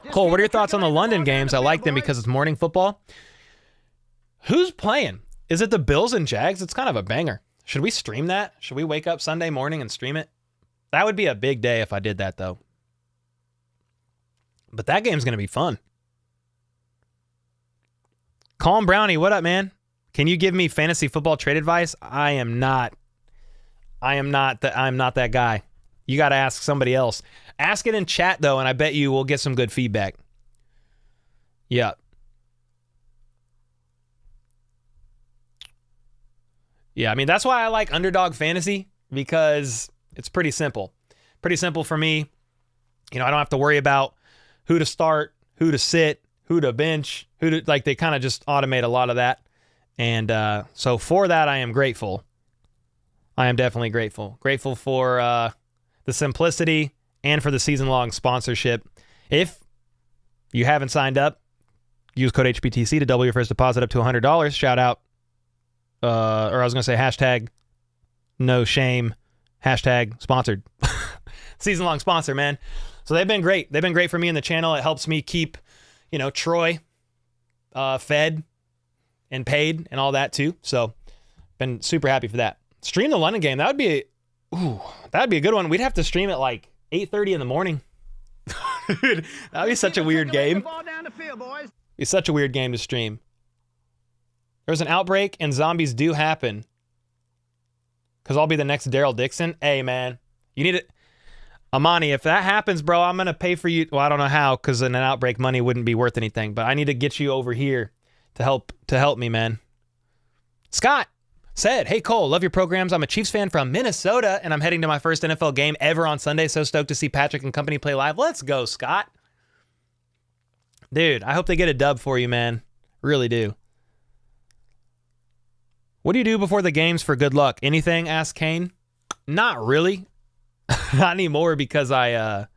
Cole, what are your thoughts on the London games? I like them because it's morning football. Who's playing? Is it the Bills and Jags? It's kind of a banger. Should we stream that? Should we wake up Sunday morning and stream it? That would be a big day if I did that, though. But that game's going to be fun. Calm Brownie, what up, man? Can you give me fantasy football trade advice? I'm not that guy. You got to ask somebody else. Ask it in chat, though, and I bet you we'll get some good feedback. Yeah. Yeah, I mean, that's why I like Underdog Fantasy, because it's pretty simple. Pretty simple for me. You know, I don't have to worry about who to start, who to sit, who to bench, they kind of just automate a lot of that. And so for that, I am grateful. I am definitely grateful. Grateful for the simplicity and for the season-long sponsorship. If you haven't signed up, use code HPTC to double your first deposit up to $100. Shout out, or I was going to say hashtag no shame, hashtag sponsored. Season-long sponsor, man. So they've been great. They've been great for me in the channel. It helps me keep, Troy fed and paid and all that too. So been super happy for that. Stream the London game. That'd be a good one. We'd have to stream at like 8:30 in the morning. Dude, that'd be such a weird game. It's such a weird game to stream. There's an outbreak and zombies do happen. Because I'll be the next Daryl Dixon. Hey, man, you need it. Amani, if that happens, bro, I'm going to pay for you. Well, I don't know how, because in an outbreak, money wouldn't be worth anything. But I need to get you over here to help me, man. Scott said, hey, Cole, love your programs. I'm a Chiefs fan from Minnesota, and I'm heading to my first NFL game ever on Sunday. So stoked to see Patrick and company play live. Let's go, Scott. Dude, I hope they get a dub for you, man. Really do. What do you do before the games for good luck? Anything? Asked Kane. Not really. Not anymore, because I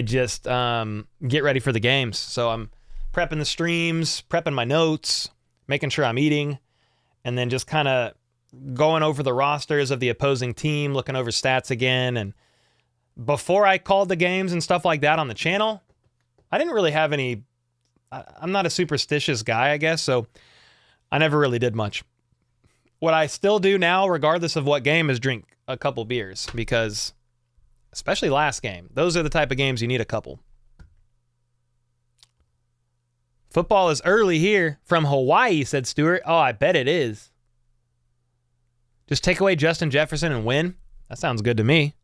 just get ready for the games. So I'm prepping the streams, prepping my notes, making sure I'm eating, and then just kind of going over the rosters of the opposing team, looking over stats again. And before I called the games and stuff like that on the channel, I didn't really have any. I'm not a superstitious guy, I guess, so I never really did much. What I still do now, regardless of what game, is drink a couple beers, because especially last game, those are the type of games you need a couple. Football is early here from Hawaii, said Stewart. Oh, I bet it is. Just take away Justin Jefferson and win? That sounds good to me,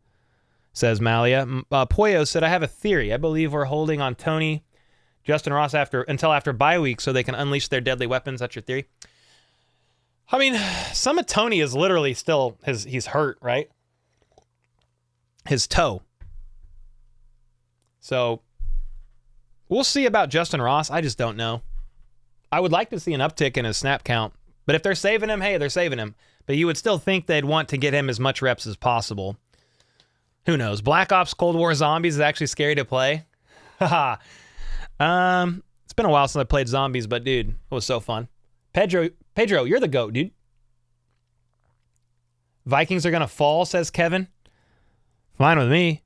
says Malia. Poyo said, I have a theory. I believe we're holding on Tony, Justin Ross until after bye week so they can unleash their deadly weapons. That's your theory? I mean, some of Tony is literally still, he's hurt, right? His toe. So we'll see about Justin Ross. I just don't know. I would like to see an uptick in his snap count. But if they're saving him, hey, they're saving him. But you would still think they'd want to get him as much reps as possible. Who knows? Black Ops Cold War Zombies is actually scary to play. Haha. It's been a while since I played Zombies, but dude, it was so fun. Pedro, you're the GOAT, dude. Vikings are going to fall, says Kevin. Fine with me.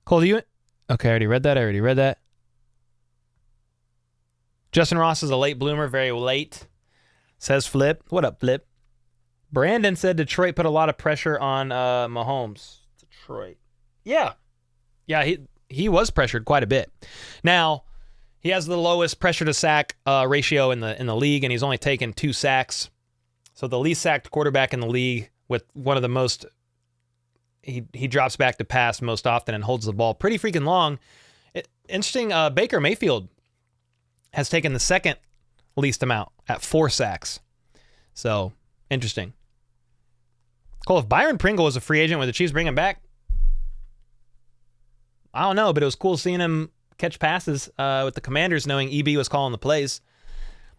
Cole, do you... Okay, I already read that. Justin Ross is a late bloomer, very late, says Flip. What up, Flip? Brandon said Detroit put a lot of pressure on Mahomes. Detroit. Yeah, he was pressured quite a bit. Now, he has the lowest pressure to sack ratio in the league, and he's only taken 2 sacks. So the least sacked quarterback in the league, with one of the most, he drops back to pass most often and holds the ball pretty freaking long. Interesting, Baker Mayfield has taken the second least amount at 4 sacks. So, interesting. Cole, if Byron Pringle was a free agent, would the Chiefs bring him back? I don't know, but it was cool seeing him catch passes with the Commanders, knowing EB was calling the plays.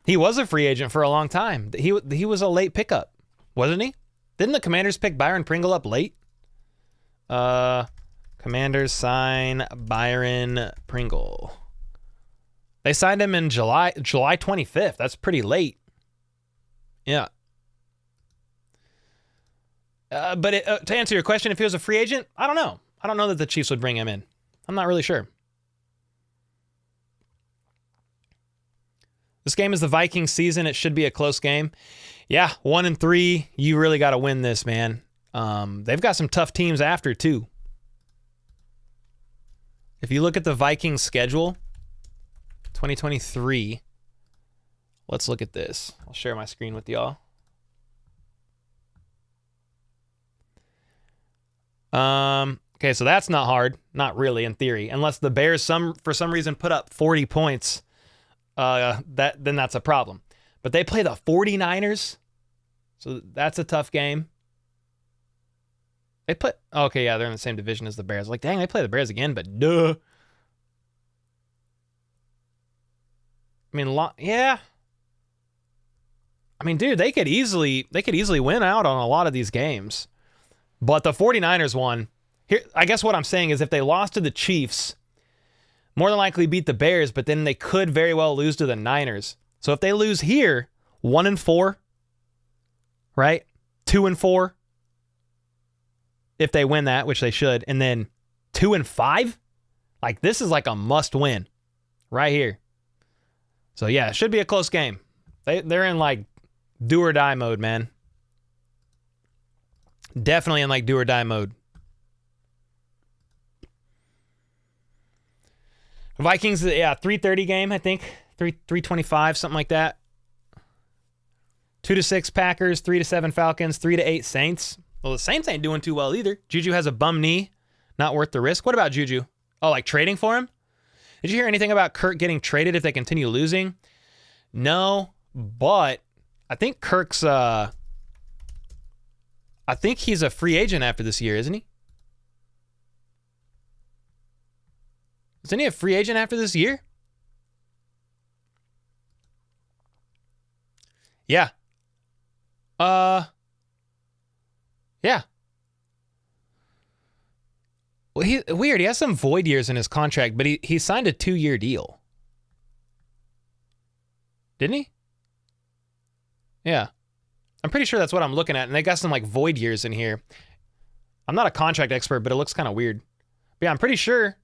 He was a free agent for a long time. He was a late pickup, wasn't he? Didn't the Commanders pick Byron Pringle up late? Commanders sign Byron Pringle. They signed him in July 25th. That's pretty late. Yeah. But to answer your question, if he was a free agent, I don't know. I don't know that the Chiefs would bring him in. I'm not really sure. This game is the Vikings season. It should be a close game. Yeah, 1-3. You really got to win this, man. They've got some tough teams after, too. if you look at the Vikings schedule, 2023, let's look at this. I'll share my screen with y'all. Okay, so that's not hard. Not really, in theory. Unless the Bears for some reason put up 40 points, then that's a problem. But they play the 49ers, so that's a tough game. Okay, yeah, they're in the same division as the Bears. Like, dang, they play the Bears again, but duh. I mean, yeah. I mean, dude, they could easily win out on a lot of these games. But the 49ers won. Here, I guess what I'm saying is if they lost to the Chiefs, more than likely beat the Bears, but then they could very well lose to the Niners. So if they lose here, 1-4, right? 2-4. If they win that, which they should, and then 2-5, like this is like a must win right here. So yeah, it should be a close game. They're in like do or die mode, man. Definitely in like do or die mode. Vikings, yeah, 3:30 game, I think. 3:25, something like that. 2-6 Packers, 3-7 Falcons, 3-8 Saints. Well, the Saints ain't doing too well either. Juju has a bum knee. Not worth the risk. What about Juju? Oh, like trading for him? Did you hear anything about Kirk getting traded if they continue losing? No, but I think Kirk's I think he's a free agent after this year, isn't he? Isn't he a free agent after this year? Yeah. Yeah. Well, weird. He has some void years in his contract, but he signed a 2-year deal. Didn't he? Yeah. I'm pretty sure that's what I'm looking at, and they got some like void years in here. I'm not a contract expert, but it looks kind of weird. But yeah, I'm pretty sure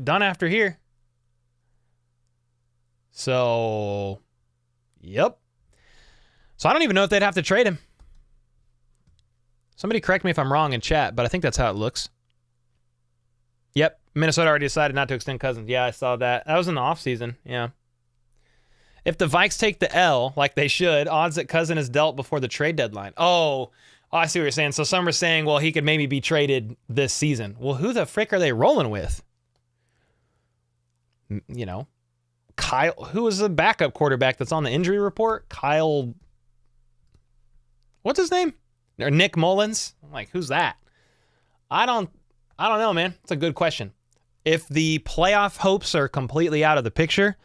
done after here. So, yep. So I don't even know if they'd have to trade him. Somebody correct me if I'm wrong in chat, but I think that's how it looks. Yep, Minnesota already decided not to extend Cousins. Yeah, I saw that. That was in the offseason, yeah. If the Vikes take the L, like they should, odds that Cousins is dealt before the trade deadline. Oh, I see what you're saying. So some are saying, well, he could maybe be traded this season. Well, who the frick are they rolling with? You know, Kyle, who is the backup quarterback that's on the injury report? Kyle, what's his name? Or Nick Mullins? I'm like, who's that? I don't know, man. It's a good question. If the playoff hopes are completely out of the picture,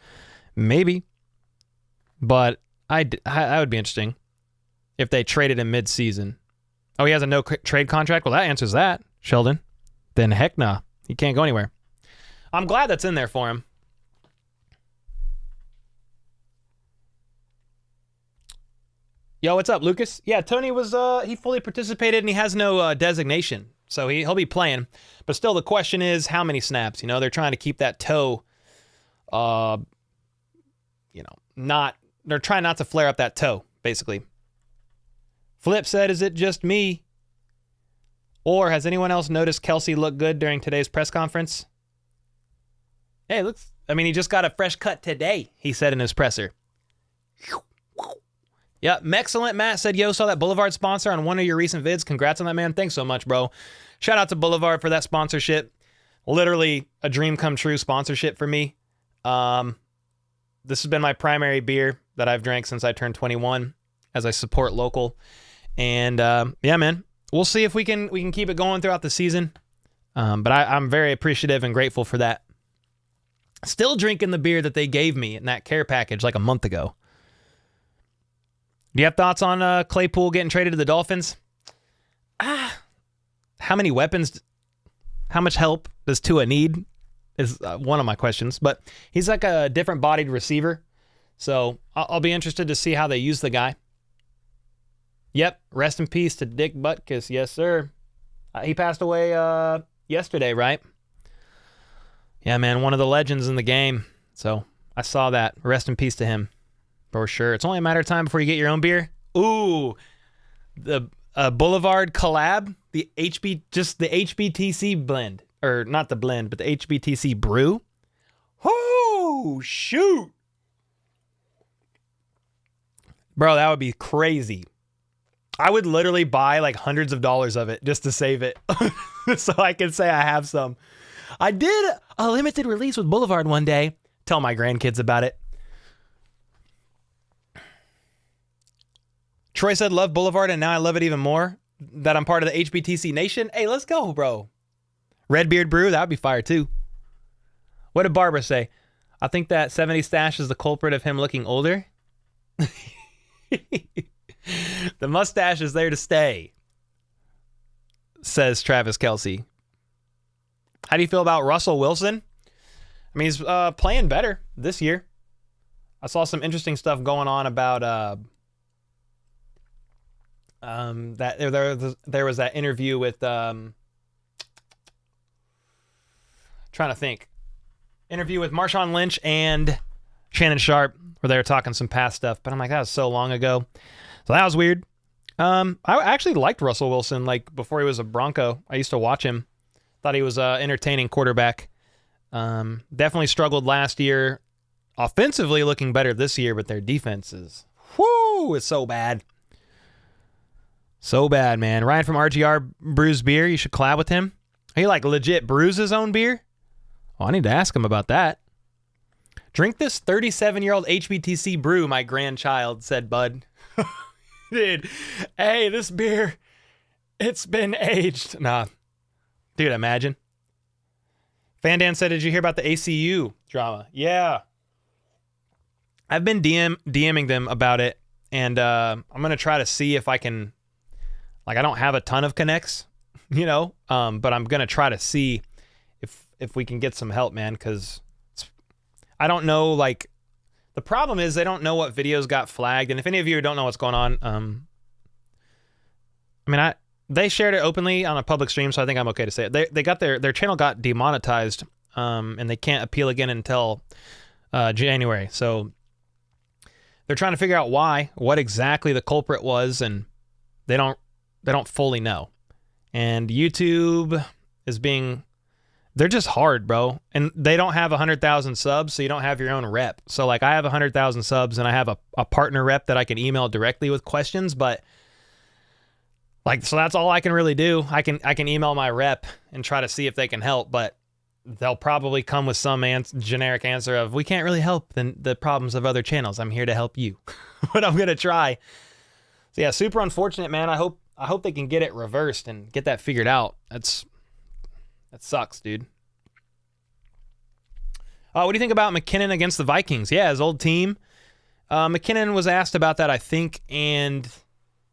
maybe. But that would be interesting if they traded him mid-season. Oh, he has a no-trade contract? Well, that answers that, Sheldon. Then heck nah. He can't go anywhere. I'm glad that's in there for him. Yo, what's up, Lucas? Yeah, Tony was, he fully participated and he has no designation. So he'll be playing. But still, the question is how many snaps? You know, they're trying to keep that toe, they're trying not to flare up that toe, basically. Flip said, is it just me? Or has anyone else noticed Kelsey look good during today's press conference? Hey, he just got a fresh cut today, he said in his presser. Yeah, excellent. Matt said, yo, saw that Boulevard sponsor on one of your recent vids. Congrats on that, man. Thanks so much, bro. Shout out to Boulevard for that sponsorship. Literally a dream come true sponsorship for me. This has been my primary beer that I've drank since I turned 21 as I support local. And yeah, man, we'll see if we can keep it going throughout the season. But I'm very appreciative and grateful for that. Still drinking the beer that they gave me in that care package like a month ago. Do you have thoughts on Claypool getting traded to the Dolphins? How many weapons, how much help does Tua need is one of my questions. But he's like a different bodied receiver. So I'll be interested to see how they use the guy. Yep, rest in peace to Dick Butkus. Yes, sir. He passed away yesterday, right? Yeah, man, one of the legends in the game. So I saw that. Rest in peace to him. For sure. It's only a matter of time before you get your own beer. Ooh, the Boulevard collab, the HBTC blend. or not the blend, but the HBTC brew. Oh, shoot. Bro, that would be crazy. I would literally buy like hundreds of dollars of it just to save it so I can say I have some. I did a limited release with Boulevard one day. Tell my grandkids about it. Troy said, love Boulevard, and now I love it even more that I'm part of the HBTC Nation. Hey, let's go, bro. Redbeard Brew, that would be fire too. What did Barbara say? I think that 70 stash is the culprit of him looking older. The mustache is there to stay, says Travis Kelce. How do you feel about Russell Wilson? I mean, he's playing better this year. I saw some interesting stuff going on about that there was that interview with trying to think. Interview with Marshawn Lynch and Shannon Sharp where they were talking some past stuff, but I'm like, that was so long ago. So that was weird. I actually liked Russell Wilson, like before he was a Bronco. I used to watch him. Thought he was an entertaining quarterback. Definitely struggled last year. Offensively looking better this year, but their defense is, it's so bad. So bad, man. Ryan from RGR brews beer. You should collab with him. He like legit brews his own beer? Oh, I need to ask him about that. Drink this 37-year-old HBTC brew, my grandchild, said Bud. Dude, hey, this beer, it's been aged. Nah. Dude, imagine. Fandan said, did you hear about the ACU drama? Yeah. I've been DMing them about it, and I'm going to try to see if I can, like, I don't have a ton of connects, but I'm going to try to see if we can get some help, man, because I don't know, like, the problem is they don't know what videos got flagged, and if any of you don't know what's going on, they shared it openly on a public stream, so I think I'm okay to say it. They got their channel got demonetized, and they can't appeal again until January. So they're trying to figure out what exactly the culprit was, and they don't fully know. And YouTube is they're just hard, bro. And they don't have 100,000 subs, so you don't have your own rep. So like I have 100,000 subs, and I have a partner rep that I can email directly with questions, but so that's all I can really do. I can email my rep and try to see if they can help, but they'll probably come with some generic answer of, we can't really help the problems of other channels. I'm here to help you. But I'm going to try. So yeah, super unfortunate, man. I hope they can get it reversed and get that figured out. That sucks, dude. What do you think about McKinnon against the Vikings? Yeah, his old team. McKinnon was asked about that, I think, and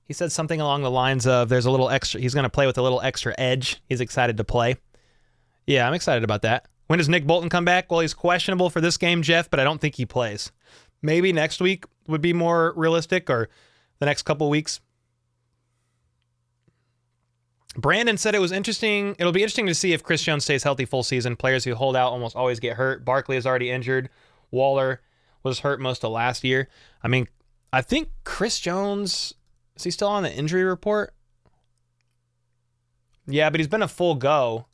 he said something along the lines of there's a little extra, he's going to play with a little extra edge. He's excited to play. Yeah, I'm excited about that. When does Nick Bolton come back? Well, he's questionable for this game, Jeff, but I don't think he plays. Maybe next week would be more realistic, or the next couple weeks. Brandon said it was interesting. It'll be interesting to see if Chris Jones stays healthy full season. Players who hold out almost always get hurt. Barkley is already injured. Waller was hurt most of last year. I mean, I think Chris Jones, is he still on the injury report? Yeah, but he's been a full go.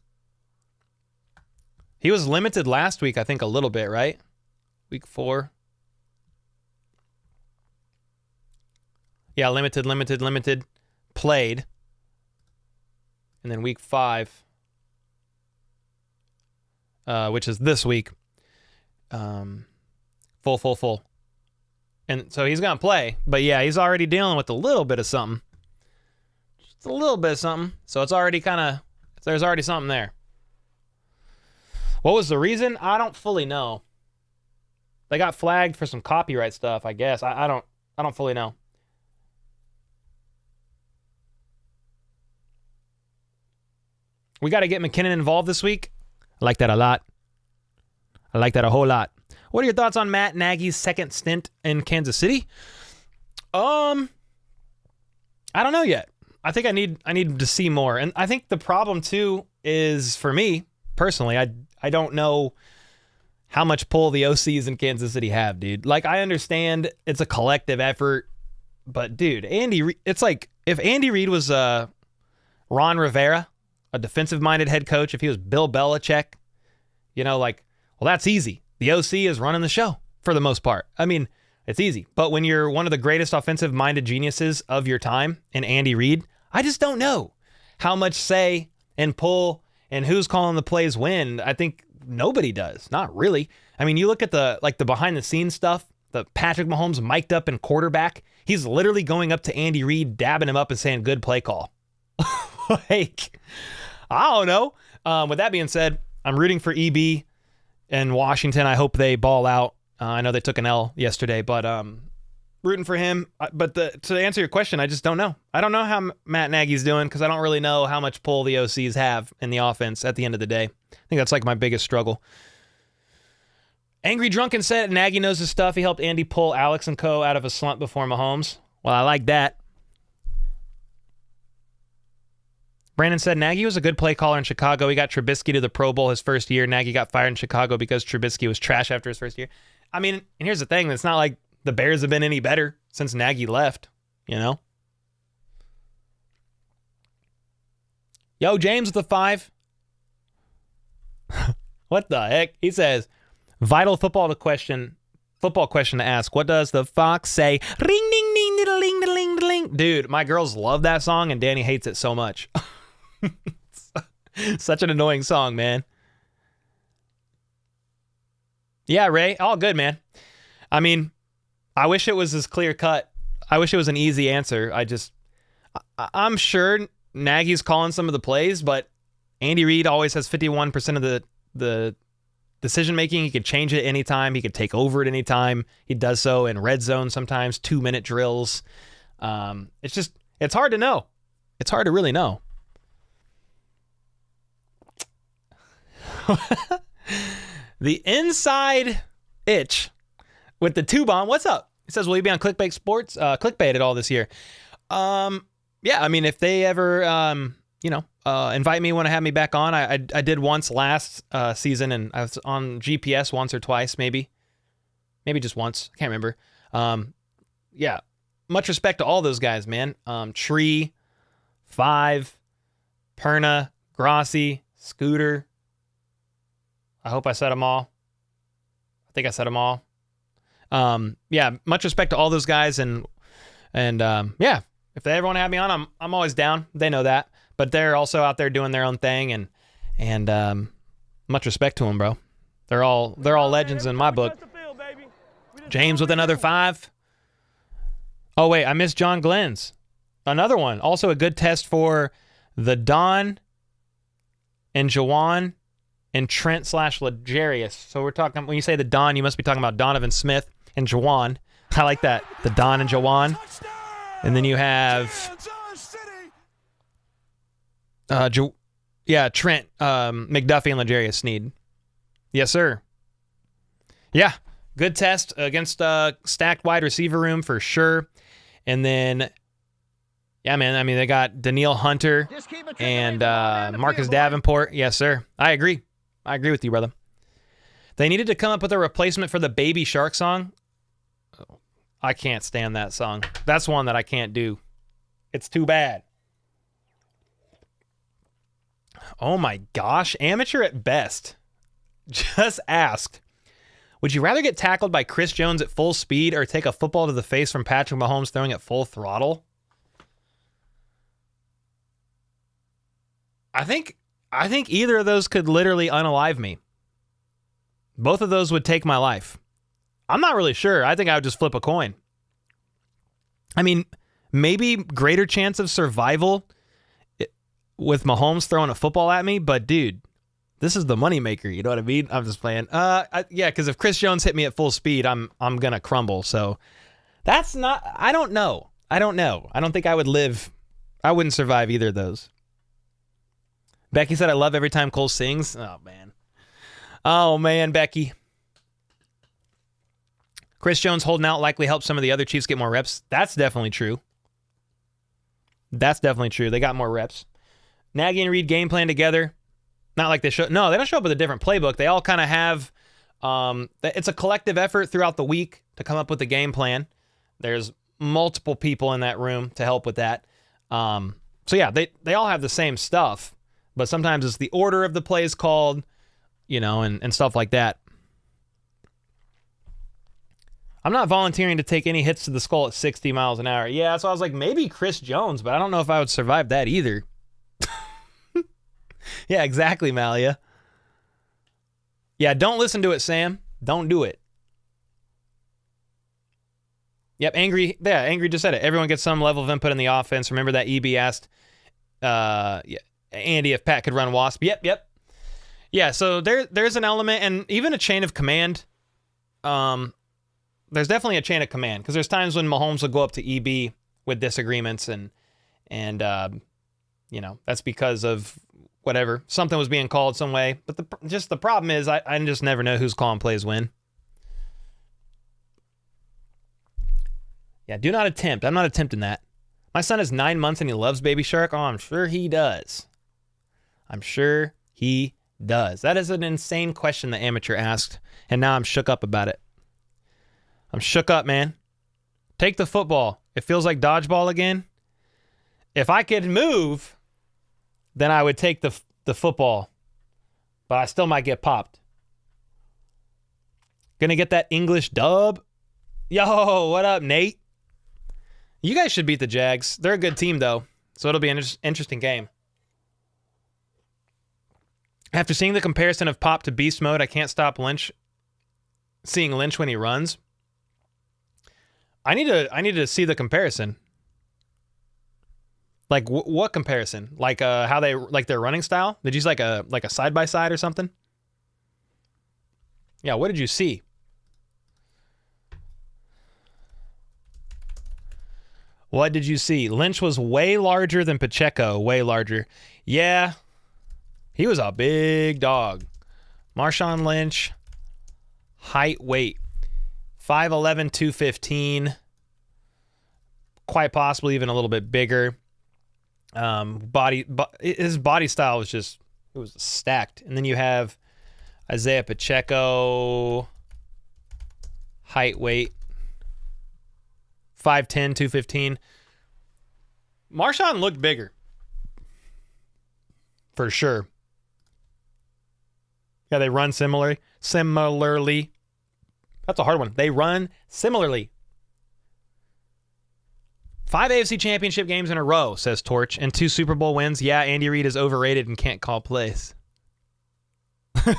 He was limited last week, I think, a little bit, right? Week 4. Yeah, limited. Played. And then week 5, which is this week, full. And so he's going to play. But yeah, he's already dealing with a little bit of something. Just a little bit of something. So it's already there's already something there. What was the reason? I don't fully know. They got flagged for some copyright stuff, I guess. I don't fully know. We got to get McKinnon involved this week. I like that a lot. I like that a whole lot. What are your thoughts on Matt Nagy's second stint in Kansas City? I don't know yet. I think I need to see more. And I think the problem too is, for me personally, I don't know how much pull the OCs in Kansas City have, dude. Like, I understand it's a collective effort, but dude, it's like if Andy Reid was Ron Rivera, a defensive-minded head coach, if he was Bill Belichick, like, well, that's easy. The OC is running the show for the most part. I mean, it's easy. But when you're one of the greatest offensive-minded geniuses of your time in Andy Reid, I just don't know how much say and pull and who's calling the plays when. I think nobody does. Not really. I mean, you look at the behind-the-scenes stuff, the Patrick Mahomes mic'd up in quarterback. He's literally going up to Andy Reid, dabbing him up and saying, good play call. Like, I don't know. With that being said, I'm rooting for EB and Washington. I hope they ball out. I know they took an L yesterday, but rooting for him. But to answer your question, I just don't know. I don't know how Matt Nagy's doing because I don't really know how much pull the OCs have in the offense at the end of the day. I think that's like my biggest struggle. Angry Drunken said Nagy knows his stuff. He helped Andy pull Alex and co. out of a slump before Mahomes. Well, I like that. Brandon said Nagy was a good play caller in Chicago. He got Trubisky to the Pro Bowl his first year. Nagy got fired in Chicago because Trubisky was trash after his first year. I mean, and here's the thing. It's not like the Bears have been any better since Nagy left, Yo, James with the 5. What the heck? He says, vital football question to ask. What does the fox say? Ring, ding, ding, diddle, ling, diddle, ling, diddle, ling. Dude, my girls love that song, and Danny hates it so much. Such an annoying song, man. Yeah, Ray, all good, man. I mean, I wish it was as clear cut. I wish it was an easy answer. I'm sure Nagy's calling some of the plays, but Andy Reid always has 51% of the decision making. He could change it anytime. He could take over at any time. He does so in red zone sometimes, 2-minute drills. It's hard to know. It's hard to really know. The inside itch with the 2-bomb. What's up? He says, will you be on Clickbait Sports? Clickbait at all this year? Yeah, I mean, if they ever, invite me, want to have me back on. I did once last season, and I was on GPS once or twice, maybe just once. I can't remember. Yeah, much respect to all those guys, man. Tree, 5, Perna, Grossi, Scooter. I hope I said them all. I think I said them all. Yeah, much respect to all those guys, and yeah, if they ever want to have me on, I'm always down. They know that, but they're also out there doing their own thing, and much respect to them, bro. They're all legends in my book. James with another 5. Oh wait, I missed John Glenn's. Another one. Also a good test for the Don and Jawan and Trent / Legarius. So we're talking, when you say the Don, you must be talking about Donovan Smith and Jawan. I like that. The Don and Jawan. And then you have Trent, McDuffie, and Legarius Sneed. Yes, sir. Yeah, good test against stacked wide receiver room for sure. And then, yeah, man, I mean, they got Danielle Hunter and Marcus Davenport. Yes, sir. I agree with you, brother. They needed to come up with a replacement for the Baby Shark song. Oh, I can't stand that song. That's one that I can't do. It's too bad. Oh my gosh, amateur at best. Just asked, would you rather get tackled by Chris Jones at full speed or take a football to the face from Patrick Mahomes throwing at full throttle? I think either of those could literally unalive me. Both of those would take my life. I'm not really sure. I think I would just flip a coin. I mean, maybe greater chance of survival with Mahomes throwing a football at me, but dude, this is the moneymaker. You know what I mean? I'm just playing. Yeah, because if Chris Jones hit me at full speed, I'm gonna crumble. So that's not. I don't know. I don't think I would live. I wouldn't survive either of those. Becky said, I love every time Cole sings. Oh, man, Becky. Chris Jones holding out likely helped some of the other Chiefs get more reps. That's definitely true. They got more reps. Nagy and Reid game plan together. Not like they show. No, they don't show up with a different playbook. They all kind of have. It's a collective effort throughout the week to come up with a game plan. There's multiple people in that room to help with that. So yeah, they all have the same stuff. But sometimes it's the order of the plays called, you know, and stuff like that. I'm not volunteering to take any hits to the skull at 60 miles an hour. Yeah, so I was like, maybe Chris Jones, but I don't know if I would survive that either. Yeah, exactly, Malia. Yeah, don't listen to it, Sam. Don't do it. Yep, Angry just said it. Everyone gets some level of input in the offense. Remember that EB asked Andy if Pat could run Wasp. Yep. Yeah, so there's an element, and even a chain of command. There's definitely a chain of command, because there's times when Mahomes will go up to EB with disagreements, and you know, that's because of whatever. Something was being called some way. But the problem is I just never know who's calling plays when. Yeah, do not attempt. I'm not attempting that. My son is 9 months and he loves Baby Shark. Oh, I'm sure he does. I'm sure he does. That is an insane question the amateur asked, and now I'm shook up about it. I'm shook up, man. Take the football. It feels like dodgeball again. If I could move, then I would take the football, but I still might get popped. Gonna get that English dub? Yo, what up, Nate? You guys should beat the Jags. They're a good team, though, so it'll be an interesting game. After seeing the comparison of Pop to Beast Mode, I can't stop seeing Lynch when he runs. I need to see the comparison. Like what comparison? Like how they like their running style? Did you see like a side by side or something? Yeah, what did you see? What did you see? Lynch was way larger than Pacheco, way larger. Yeah, he was a big dog. Marshawn Lynch, height, weight, 5'11", 215, quite possibly even a little bit bigger. His body style was it was stacked. And then you have Isaiah Pacheco, height, weight, 5'10", 215. Marshawn looked bigger. For sure. Yeah, they run similarly. That's a hard one. They run similarly. 5 AFC Championship games in a row, says Torch, and 2 Super Bowl wins. Yeah, Andy Reid is overrated and can't call plays. Yeah,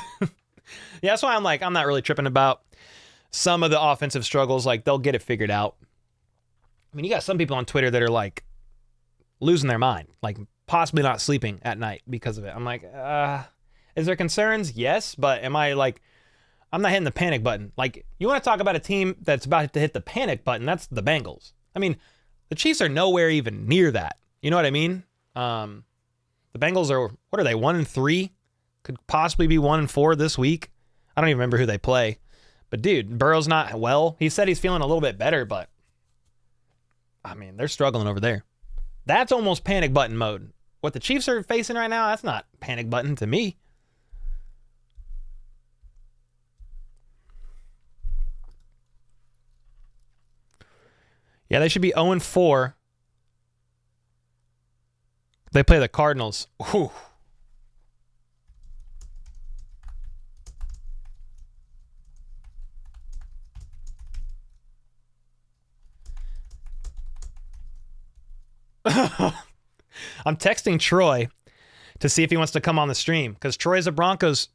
that's why I'm not really tripping about some of the offensive struggles. Like, they'll get it figured out. I mean, you got some people on Twitter that are like losing their mind, like possibly not sleeping at night because of it. I'm like, is there concerns? Yes, but am I like, I'm not hitting the panic button. Like, you want to talk about a team that's about to hit the panic button, that's the Bengals. I mean, the Chiefs are nowhere even near that. You know what I mean? The Bengals are, what are they, 1-3? Could possibly be 1-4 this week. I don't even remember who they play. But dude, Burrow's not well. He said he's feeling a little bit better, but I mean, they're struggling over there. That's almost panic button mode. What the Chiefs are facing right now, that's not panic button to me. Yeah, they should be 0-4. They play the Cardinals. Whew. I'm texting Troy to see if he wants to come on the stream, because Troy's a Vikings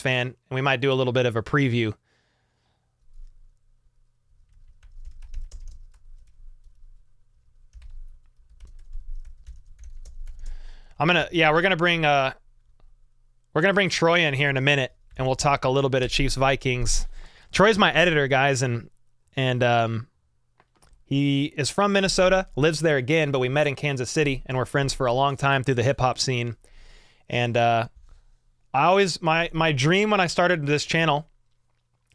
fan, and we might do a little bit of a preview. We're gonna bring Troy in here in a minute, and we'll talk a little bit of Chiefs Vikings. Troy's my editor, guys, and he is from Minnesota, lives there again, but we met in Kansas City, and we're friends for a long time through the hip hop scene. And my dream when I started this channel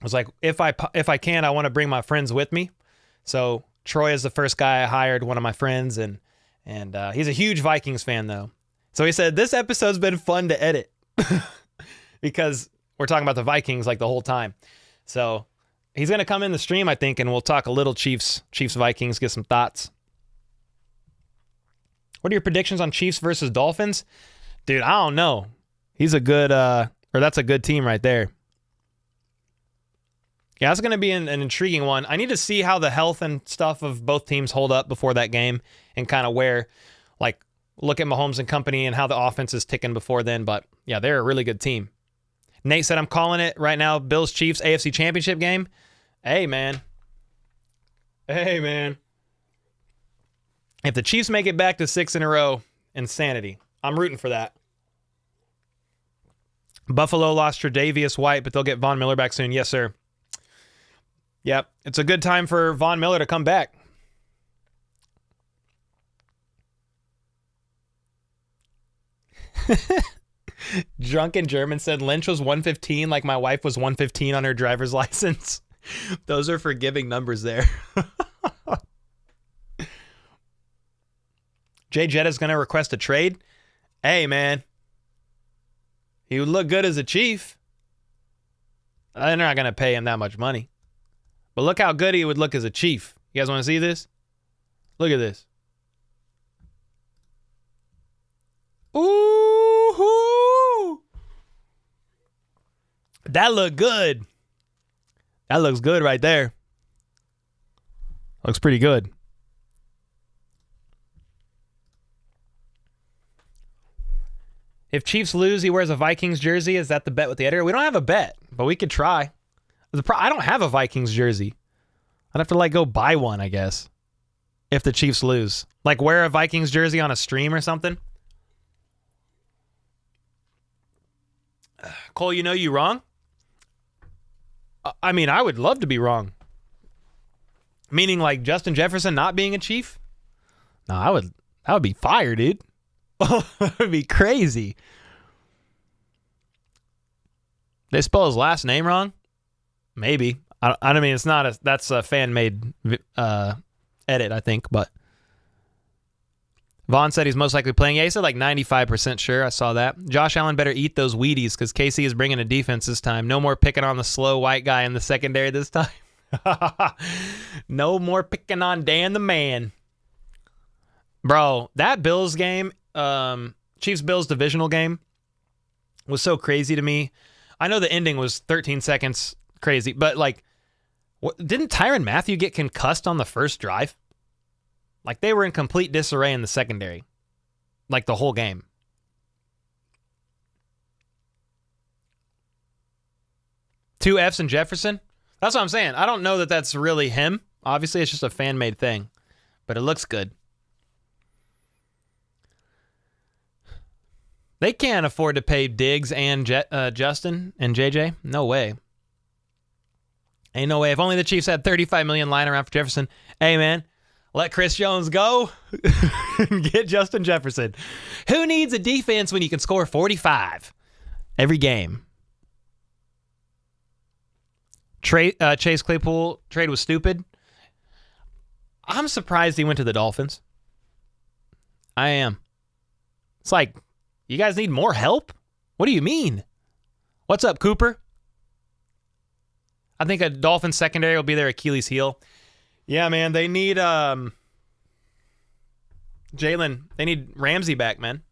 was like, if I can, I want to bring my friends with me. So Troy is the first guy I hired, one of my friends, and he's a huge Vikings fan though. So he said, this episode's been fun to edit because we're talking about the Vikings like the whole time. So he's going to come in the stream, I think, and we'll talk a little Chiefs Vikings, get some thoughts. What are your predictions on Chiefs versus Dolphins? Dude, I don't know. He's a good, or that's a good team right there. Yeah, that's going to be an intriguing one. I need to see how the health and stuff of both teams hold up before that game and kind of where, like, look at Mahomes and company and how the offense is ticking before then. But, yeah, they're a really good team. Nate said, I'm calling it right now, Bills-Chiefs AFC Championship game. Hey, man. Hey, man. If the Chiefs make it back to 6 in a row, insanity. I'm rooting for that. Buffalo lost Tre'Davious White, but they'll get Von Miller back soon. Yes, sir. Yep, it's a good time for Von Miller to come back. Drunken German said Lynch was 115 like my wife was 115 on her driver's license. Those are forgiving numbers there. Jay Jetta's going to request a trade. Hey, man. He would look good as a Chief. They're not going to pay him that much money. But look how good he would look as a Chief. You guys want to see this? Look at this. Ooh-hoo! That looked good. That looks good right there. Looks pretty good. If Chiefs lose, he wears a Vikings jersey. Is that the bet with the editor? We don't have a bet, but we could try. I don't have a Vikings jersey. I'd have to go buy one, I guess. If the Chiefs lose. Wear a Vikings jersey on a stream or something. Cole, you know you wrong? I mean, I would love to be wrong. Meaning Justin Jefferson not being a Chief? No, I would be fire, dude. That would be crazy. They spell his last name wrong? Maybe. I mean, it's not that's a fan-made edit, I think, but Vaughn said he's most likely playing. Yeah, he said 95% sure. I saw that. Josh Allen better eat those Wheaties because KC is bringing a defense this time. No more picking on the slow white guy in the secondary this time. No more picking on Dan the man. Bro, that Bills game, Chiefs-Bills divisional game was so crazy to me. I know the ending was 13 seconds crazy, but didn't Tyrann Mathieu get concussed on the first drive? They were in complete disarray in the secondary. The whole game. Two Fs in Jefferson? That's what I'm saying. I don't know that that's really him. Obviously, it's just a fan-made thing. But it looks good. They can't afford to pay Diggs and Justin and JJ. No way. Ain't no way. If only the Chiefs had $35 million lying around for Jefferson. Hey, man. Let Chris Jones go and get Justin Jefferson. Who needs a defense when you can score 45 every game? Chase Claypool trade was stupid. I'm surprised he went to the Dolphins. I am. It's you guys need more help? What do you mean? What's up, Cooper? I think a Dolphins secondary will be their Achilles heel. Yeah, man, they need Jalen. They need Ramsey back, man.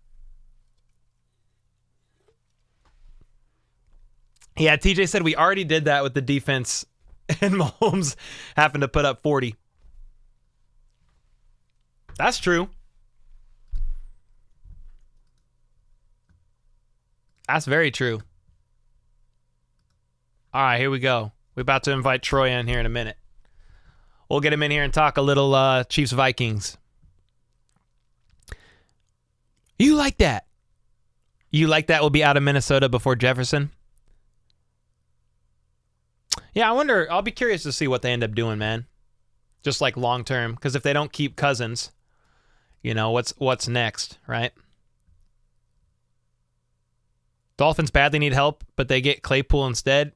Yeah, TJ said we already did that with the defense and Mahomes having to put up 40. That's true. That's very true. All right, here we go. We're about to invite Troy in here in a minute. We'll get him in here and talk a little Chiefs-Vikings. You like that? You like that will be out of Minnesota before Jefferson? Yeah, I wonder. I'll be curious to see what they end up doing, man. Just long term. Because if they don't keep Cousins, what's next, right? Dolphins badly need help, but they get Claypool instead.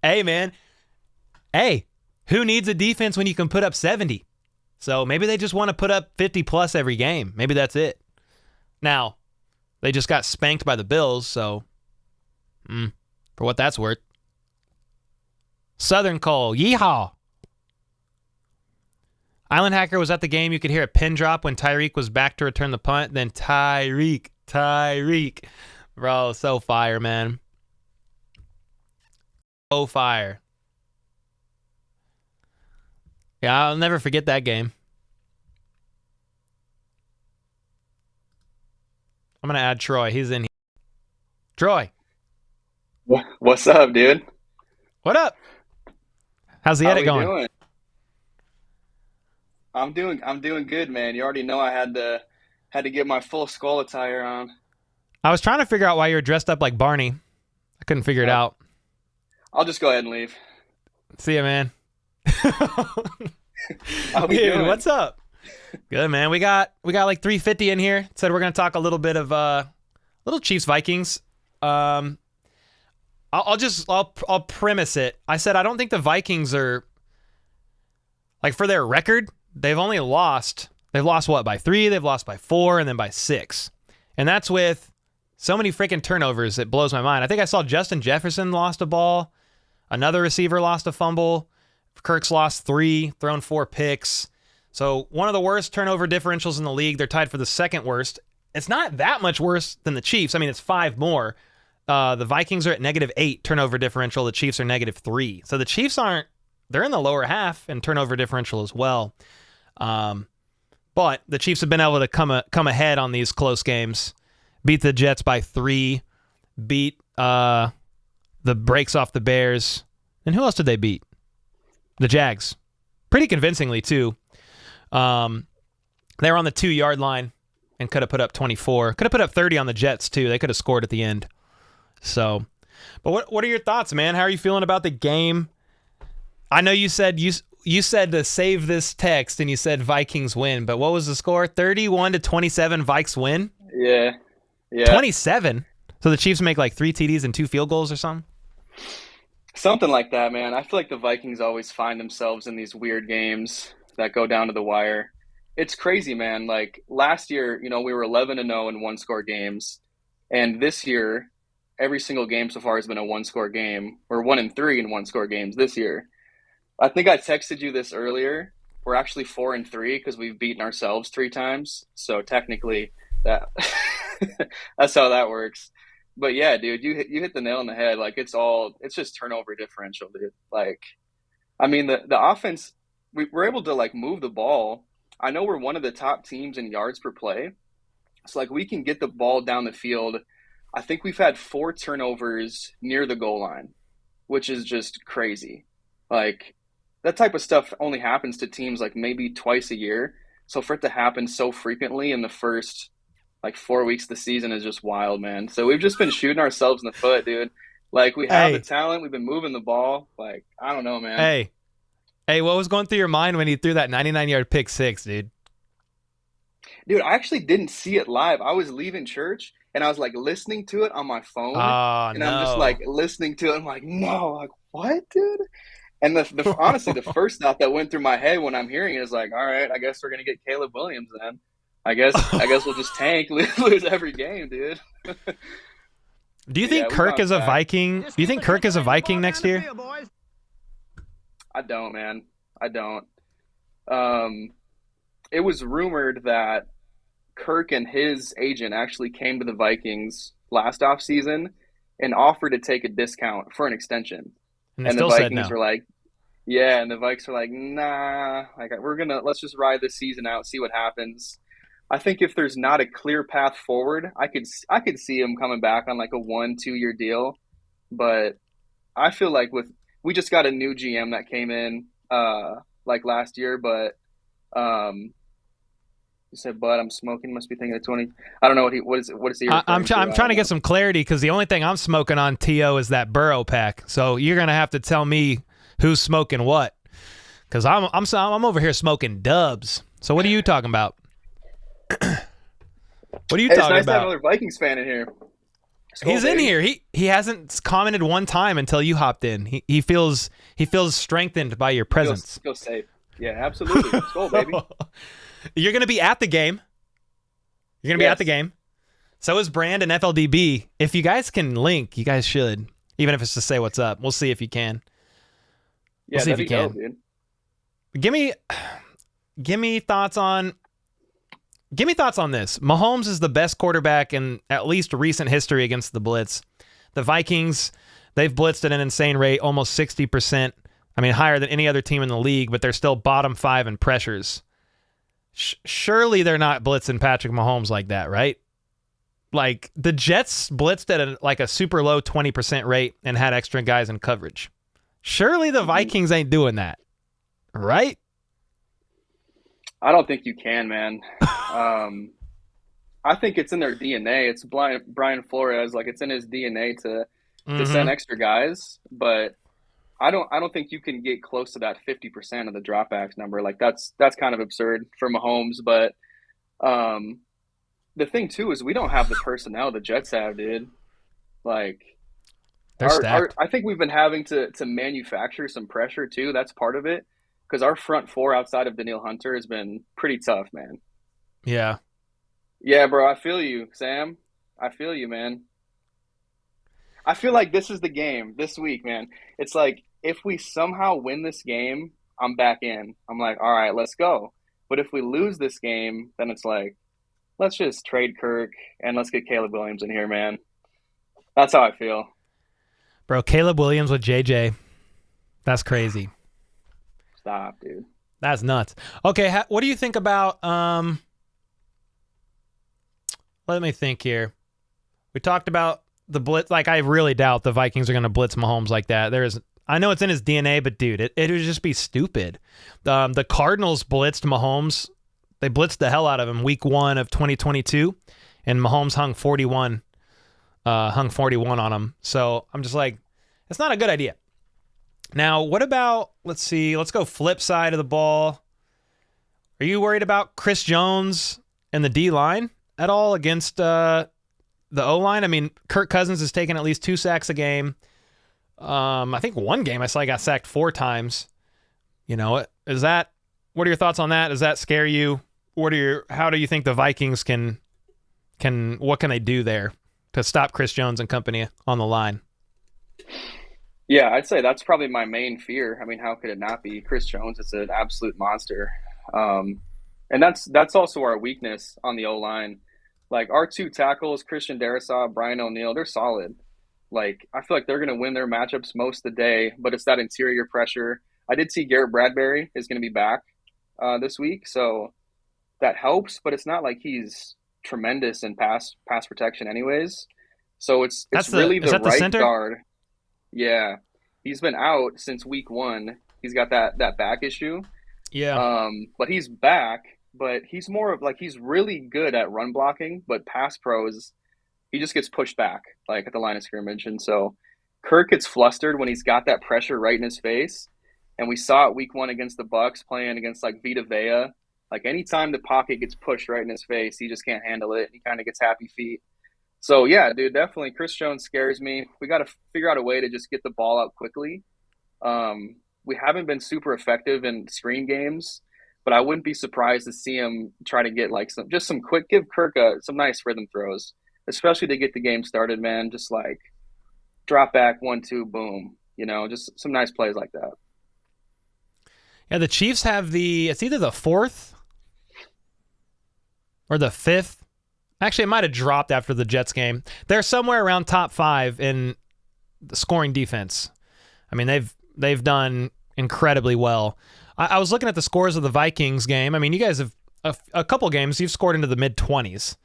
Hey, man. Hey, who needs a defense when you can put up 70? So maybe they just want to put up 50 plus every game. Maybe that's it. Now, they just got spanked by the Bills, so for what that's worth. Southern Cole, yeehaw. Island Hacker was at the game. You could hear a pin drop when Tyreek was back to return the punt. Then Tyreek. Bro, so fire, man. So fire. Yeah, I'll never forget that game. I'm going to add Troy. He's in here. Troy.
What's up, dude?
What up? How's the edit going?
Doing? I'm doing good, man. You already know I had to get my full skull attire on.
I was trying to figure out why you were dressed up like Barney. I couldn't figure it out.
I'll just go ahead and leave.
See ya, man.
Dude,
what's up? Good, man. We got like 350 in here. Said we're gonna talk a little bit of little Chiefs Vikings. I'll premise it. I said I don't think the Vikings are, like, for their record, they've lost what, by 3, they've lost by 4, and then by 6. And that's with so many freaking turnovers, it blows my mind. I think I saw Justin Jefferson lost a ball. Another receiver lost a fumble. Kirk's lost 3, thrown 4 picks. So one of the worst turnover differentials in the league. They're tied for the second worst. It's not that much worse than the Chiefs. I mean, it's 5 more. The Vikings are at -8 turnover differential. The Chiefs are -3. So the Chiefs they're in the lower half in turnover differential as well. But the Chiefs have been able to come ahead on these close games. Beat the Jets by 3. Beat the brakes off the Bears. And who else did they beat? The Jags. Pretty convincingly, too. They were on the 2-yard line and could have put up 24. Could have put up 30 on the Jets, too. They could have scored at the end. So, but what are your thoughts, man? How are you feeling about the game? I know you said you said to save this text and you said Vikings win, but what was the score? 31-27 Vikes win?
Yeah.
27? So the Chiefs make like 3 TDs and 2 field goals or something?
Something like that, man. I feel like the Vikings always find themselves in these weird games that go down to the wire. It's crazy, man. Like last year, we were 11-0 in one-score games, and this year, every single game so far has been a one-score game. We're 1-3 in one-score games this year. I think I texted you this earlier. We're actually 4-3 because we've beaten ourselves 3 times. So technically, that's how that works. But yeah, dude, you hit the nail on the head. Like it's just turnover differential, dude. Like, I mean, the offense, we're able to like move the ball. I know we're one of the top teams in yards per play. So like we can get the ball down the field. I think we've had 4 turnovers near the goal line, which is just crazy. Like that type of stuff only happens to teams like maybe twice a year. So for it to happen so frequently in the first like 4 weeks of the season is just wild, man. So we've just been shooting ourselves in the foot, dude. Like we have the talent. We've been moving the ball. Like, I don't know, man.
Hey, what was going through your mind when you threw that 99-yard pick 6, dude?
Dude, I actually didn't see it live. I was leaving church and I was like listening to it on my phone. I'm just like listening to it. I'm like, no, like what, dude? And honestly, the first thought that went through my head when I'm hearing it is like, all right, I guess we're gonna get Caleb Williams then. I guess we'll just tank, lose every game, dude.
Do you think Kirk is a Viking? Do you think Kirk is a Viking next year?
I don't, man. I don't. It was rumored that Kirk and his agent actually came to the Vikings last offseason and offered to take a discount for an extension.
And the
Vikings were like, yeah, and the Vikes were like, nah, like let's just ride this season out, see what happens. I think if there's not a clear path forward, I could see him coming back on like a 1-2 year deal. But I feel like we just got a new GM that came in like last year, but you said, "Bud, I'm smoking." Must be thinking of 20. I don't know what is he?
I'm trying to get some clarity because the only thing I'm smoking on, To, is that Burrow pack. So you're gonna have to tell me who's smoking what, because I'm over here smoking Dubs. So what are you talking about? What are you talking
it's nice
about?
To have another Vikings fan in here.
He's in here. He hasn't commented one time until you hopped in. He feels strengthened by your presence.
Feels safe. Yeah, absolutely. Let's go, baby.
You're going to be at the game. You're going to be at the game. So is Brand and FLDB. If you guys can link, you guys should. Even if it's to say what's up. We'll see if you can.
We'll see if you can. Dude.
Give me... give me thoughts on this. Mahomes is the best quarterback in at least recent history against the blitz. The Vikings, they've blitzed at an insane rate, almost 60%. I mean, higher than any other team in the league, but they're still bottom 5 in pressures. Surely they're not blitzing Patrick Mahomes like that, right? Like, the Jets blitzed at a super low 20% rate and had extra guys in coverage. Surely the Vikings ain't doing that, right?
I don't think you can, man. I think it's in their DNA. It's Brian Flores, like it's in his DNA to send extra guys, but I don't think you can get close to that 50% of the dropbacks number. Like that's kind of absurd for Mahomes, but the thing too is we don't have the personnel the Jets have, dude. Like I think we've been having to manufacture some pressure too. That's part of it. Because our front four outside of Danielle Hunter has been pretty tough, man.
Yeah.
Yeah, bro. I feel you, Sam. I feel you, man. I feel like this is the game this week, man. It's like if we somehow win this game, I'm back in. I'm like, all right, let's go. But if we lose this game, then it's like, let's just trade Kirk and let's get Caleb Williams in here, man. That's how I feel.
Bro, Caleb Williams with JJ. That's crazy.
Stop, dude.
That's nuts. Okay, what do you think about let me think here. We talked about the blitz. Like, I really doubt the Vikings are going to blitz Mahomes like that. I know it's in his DNA, but dude, it would just be stupid. The Cardinals blitzed Mahomes. They blitzed the hell out of him week 1 of 2022, and Mahomes hung 41 on him. So I'm just like, it's not a good idea. Now, what about, let's go flip side of the ball. Are you worried about Chris Jones and the D-line at all against the O-line? I mean, Kirk Cousins has taken at least 2 sacks a game. I think one game I saw he got sacked 4 times. You know, what are your thoughts on that? Does that scare you? How do you think the Vikings what can they do there to stop Chris Jones and company on the line?
Yeah, I'd say that's probably my main fear. I mean, how could it not be? Chris Jones is an absolute monster. And that's also our weakness on the O-line. Like, our 2 tackles, Christian Darrisaw, Brian O'Neill, they're solid. Like, I feel like they're going to win their matchups most of the day, but it's that interior pressure. I did see Garrett Bradbury is going to be back this week, so that helps, but it's not like he's tremendous in pass protection anyways. So it's really the right guard. Yeah, he's been out since week 1. He's got that back issue.
Yeah.
But he's back. But he's more of like he's really good at run blocking, but pass pros, he just gets pushed back like at the line of scrimmage. And so Kirk gets flustered when he's got that pressure right in his face. And we saw it week 1 against the Bucs playing against like Vita Vea. Like anytime the pocket gets pushed right in his face, he just can't handle it. He kind of gets happy feet. So, yeah, dude, definitely Chris Jones scares me. We got to figure out a way to just get the ball out quickly. We haven't been super effective in screen games, but I wouldn't be surprised to see him try to get like some quick, give Kirk some nice rhythm throws, especially to get the game started, man. Just like drop back, 1-2, boom. You know, just some nice plays like that.
Yeah, the Chiefs have it's either the 4th or the 5th. Actually, it might have dropped after the Jets game. They're somewhere around top 5 in the scoring defense. I mean, they've done incredibly well. I was looking at the scores of the Vikings game. I mean, you guys have a couple games, you've scored into the mid-20s.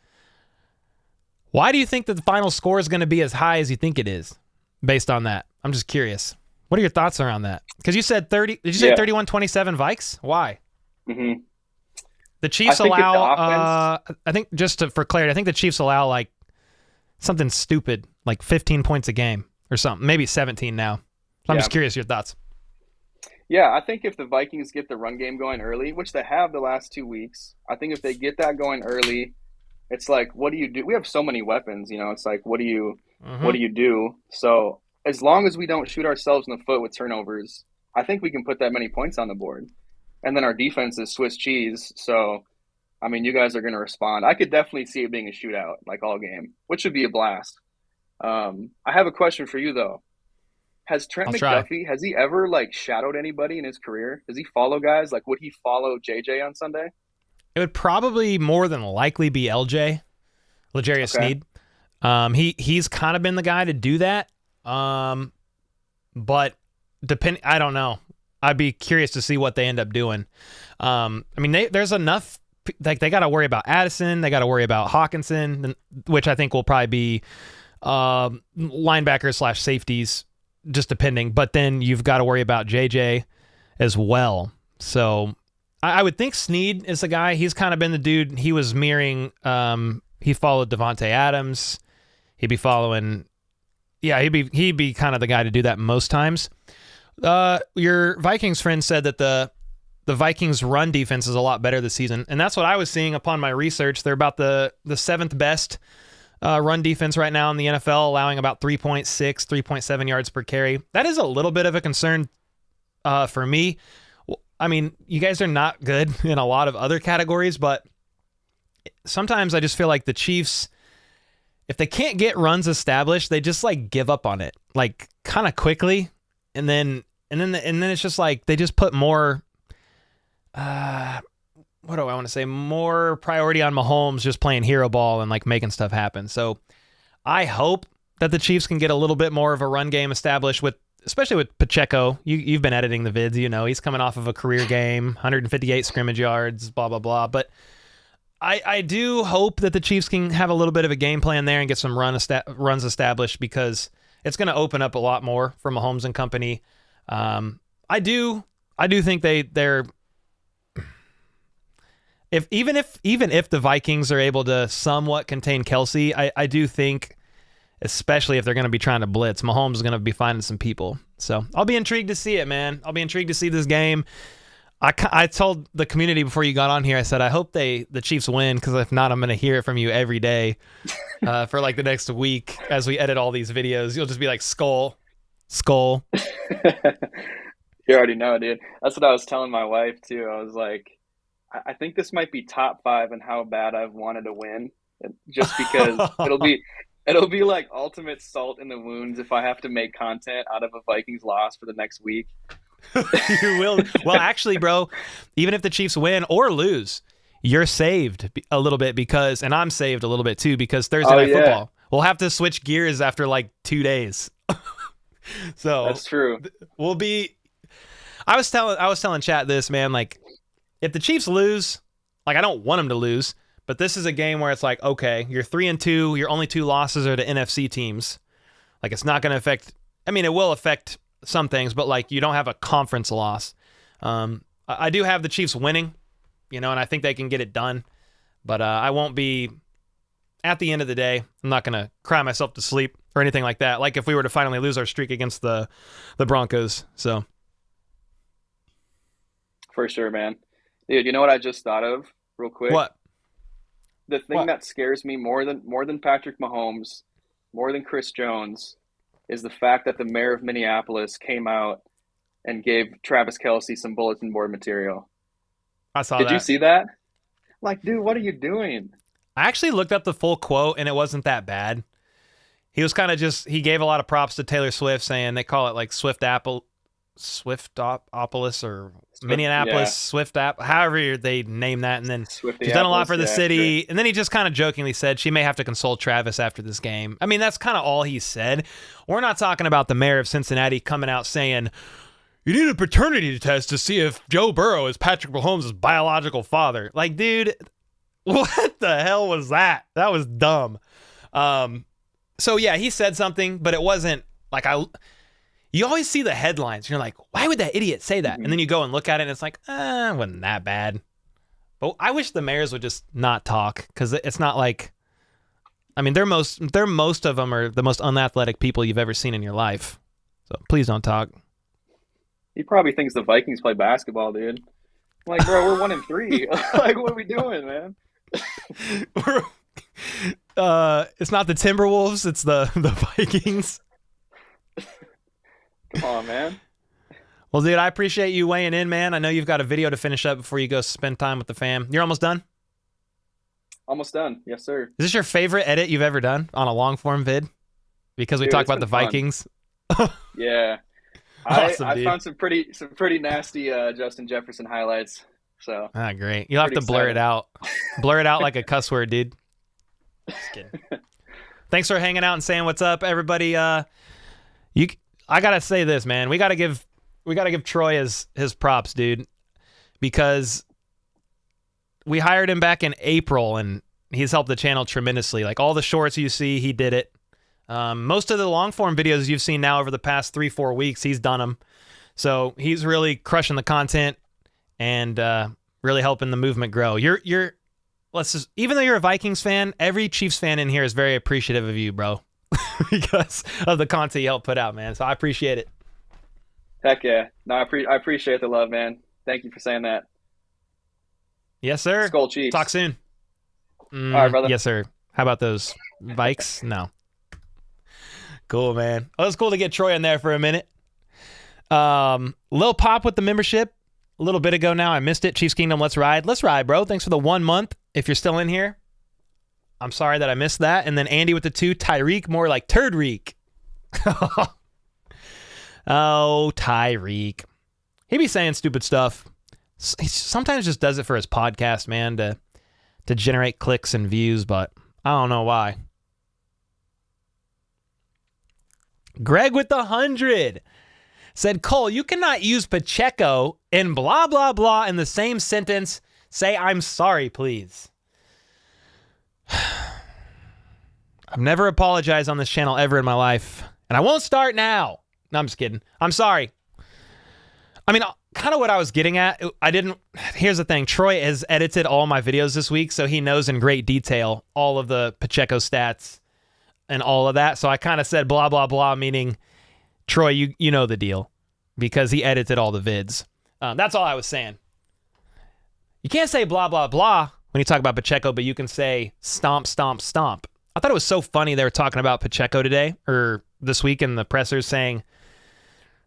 Why do you think that the final score is going to be as high as you think it is based on that? I'm just curious. What are your thoughts around that? Because you said 30. Did you say 31-27 Vikes? Why?
Mm-hmm.
The Chiefs allow, I think, for clarity, I think the Chiefs allow like something stupid, like 15 points a game or something, maybe 17 now. So I'm just curious your thoughts.
Yeah, I think if the Vikings get the run game going early, which they have the last 2 weeks, I think if they get that going early, it's like, what do you do? We have so many weapons, you know, it's like, what do you do? So as long as we don't shoot ourselves in the foot with turnovers, I think we can put that many points on the board. And then our defense is Swiss cheese. So, I mean, you guys are going to respond. I could definitely see it being a shootout, like all game, which would be a blast. I have a question for you, though. Has Trent
I'll try.
McDuffie, has he ever like shadowed anybody in his career? Does he follow guys? Like, would he follow JJ on Sunday?
It would probably more than likely be LJ, L'Jarius
Okay.
Sneed. He's kind of been the guy to do that. But I don't know. I'd be curious to see what they end up doing. I mean, there's enough. Like they got to worry about Addison. They got to worry about Hawkinson, which I think will probably be linebackers / safeties, just depending. But then you've got to worry about JJ as well. So I would think Sneed is the guy. He's kind of been the dude. He was mirroring. He followed Devontae Adams. He'd be following. Yeah, he'd be kind of the guy to do that most times. Your Vikings friend said that the Vikings run defense is a lot better this season, and that's what I was seeing upon my research. They're about the seventh best run defense right now in the NFL, allowing about 3.6, 3.7 yards per carry. That is a little bit of a concern for me. I mean, you guys are not good in a lot of other categories, but sometimes I just feel like the Chiefs, if they can't get runs established, they just like give up on it, like kind of quickly, and then it's just like they just put more. What do I want to say? More priority on Mahomes just playing hero ball and like making stuff happen. So I hope that the Chiefs can get a little bit more of a run game established especially with Pacheco. You've been editing the vids, he's coming off of a career game, 158 scrimmage yards, blah, blah, blah. But I do hope that the Chiefs can have a little bit of a game plan there and get some runs established, because it's going to open up a lot more for Mahomes and company. I do think they're even if the Vikings are able to somewhat contain Kelsey, I do think, especially if they're going to be trying to blitz, Mahomes is going to be finding some people. So I'll be intrigued to see it, man. I'll be intrigued to see this game. I told the community before you got on here, I said, I hope the Chiefs win, because if not, I'm going to hear it from you every day for like the next week as we edit all these videos. You'll just be like, skull.
You already know, dude. That's what I was telling my wife too. I was like, I think this might be top 5 in how bad I've wanted to win, just because it'll be like ultimate salt in the wounds if I have to make content out of a Vikings loss for the next week.
You will. Well, actually, bro, even if the Chiefs win or lose, you're saved a little bit, and I'm saved a little bit too, because Thursday Night Football, we'll have to switch gears after like 2 days. So
that's true.
We'll be. I was telling chat this, man. Like, if the Chiefs lose, like, I don't want them to lose, but this is a game where it's like, okay, you're 3-2. Your only 2 losses are to NFC teams. Like, it's not going to affect. I mean, it will affect some things, but like, you don't have a conference loss. I do have the Chiefs winning, and I think they can get it done, but I won't be. At the end of the day, I'm not going to cry myself to sleep or anything like that. Like if we were to finally lose our streak against the Broncos. So.
For sure, man. Dude, you know what I just thought of real quick?
What?
The thing that scares me more than Patrick Mahomes, more than Chris Jones, is the fact that the mayor of Minneapolis came out and gave Travis Kelce some bulletin board material.
I saw that.
Did you see that? Like, dude, what are you doing?
I actually looked up the full quote, and it wasn't that bad. He was kind of he gave a lot of props to Taylor Swift, saying they call it like Swiftopolis or Minneapolis Swift app, however they name that. And then she's done a lot for the city. Sure. And then he just kind of jokingly said she may have to consult Travis after this game. I mean, that's kind of all he said. We're not talking about the mayor of Cincinnati coming out saying, you need a paternity test to see if Joe Burrow is Patrick Mahomes' biological father. Like, dude, what the hell was that? That was dumb. So yeah, he said something, but it wasn't like you always see the headlines. And you're like, why would that idiot say that? Mm-hmm. And then you go and look at it and it's like, it wasn't that bad. But I wish the mayors would just not talk, because it's not like, I mean, most of them are the most unathletic people you've ever seen in your life. So please don't talk.
He probably thinks the Vikings play basketball, dude. I'm like, bro, we're 1-3. Like, what are we doing, man?
It's not the Timberwolves, it's the Vikings.
Come on, man.
Well, dude, I appreciate you weighing in, man. I know you've got a video to finish up before you go spend time with the fam. You're almost done?
Almost done. Yes, sir.
Is this your favorite edit you've ever done on a long-form vid? Because we talked about the Vikings?
Yeah.
Awesome,
I
dude.
found some pretty nasty Justin Jefferson highlights. So
Ah, great. You'll have to
pretty
blur it
excited.
out. Blur it out like a cuss word, dude. Just kidding. Thanks for hanging out and saying what's up, everybody. I gotta say this, man. We gotta give Troy his props, dude, because we hired him back in April and he's helped the channel tremendously. Like all the shorts you see, he did it. Most of the long form videos you've seen now over the past 3-4 weeks, he's done them. So he's really crushing the content and really helping the movement grow. Even though you're a Vikings fan, every Chiefs fan in here is very appreciative of you, bro, because of the content you help put out, man. So I appreciate it.
Heck yeah. No, I appreciate the love, man. Thank you for saying that.
Yes, sir.
Skull Chiefs.
Talk soon.
All right, brother.
Yes, sir. How about those Vikes? No. Cool, man. Well, it was cool to get Troy in there for a minute. Lil Pop with the membership. A little bit ago now. I missed it. Chiefs Kingdom, let's ride. Let's ride, bro. Thanks for the 1 month. If you're still in here, I'm sorry that I missed that. And then Andy with the 2. Tyreek, more like Turdreek. Oh, Tyreek. He be saying stupid stuff. He sometimes just does it for his podcast, man, to generate clicks and views, but I don't know why. Greg with the 100 said, Cole, you cannot use Pacheco and blah, blah, blah in the same sentence. Say, I'm sorry, please. I've never apologized on this channel ever in my life, and I won't start now. No, I'm just kidding. I'm sorry. I mean, kind of what I was getting at. Here's the thing. Troy has edited all my videos this week, so he knows in great detail all of the Pacheco stats and all of that. So I kind of said blah, blah, blah, meaning Troy, you know the deal, because he edited all the vids. That's all I was saying. You can't say blah, blah, blah when you talk about Pacheco, but you can say stomp, stomp, stomp. I thought it was so funny they were talking about Pacheco today, or this week in the pressers, saying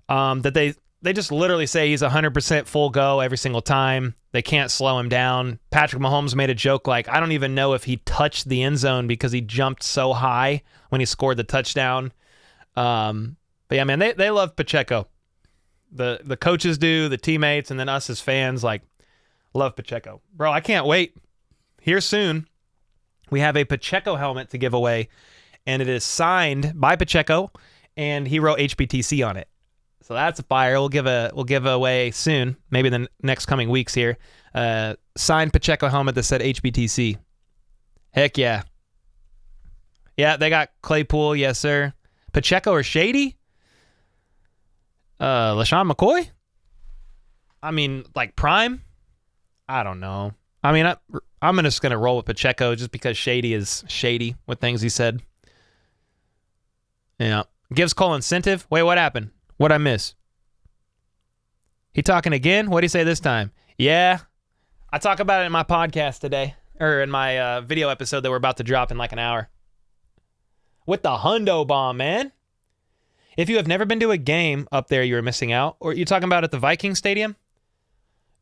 that they just literally say he's 100% full go every single time. They can't slow him down. Patrick Mahomes made a joke like, I don't even know if he touched the end zone because he jumped so high when he scored the touchdown. But yeah, man, they love Pacheco. The coaches do, the teammates, and then us as fans, like, love Pacheco. Bro, I can't wait. Here soon, we have a Pacheco helmet to give away, and it is signed by Pacheco, and he wrote HBTC on it. So that's a fire. We'll give away soon, maybe the next coming weeks here. Signed Pacheco helmet that said HBTC. Heck yeah. Yeah, they got Claypool, yes sir. Pacheco or Shady? LaShawn McCoy? I mean, like Prime? I don't know. I mean, I'm just going to roll with Pacheco just because Shady is shady with things he said. Yeah. Gives Cole incentive. Wait, what happened? What'd I miss? He talking again? What'd he say this time? Yeah. I talk about it in my podcast today, or in my video episode that we're about to drop in like an hour. With the hundo bomb, man. If you have never been to a game up there, you were missing out. Or you're talking about at the Vikings stadium?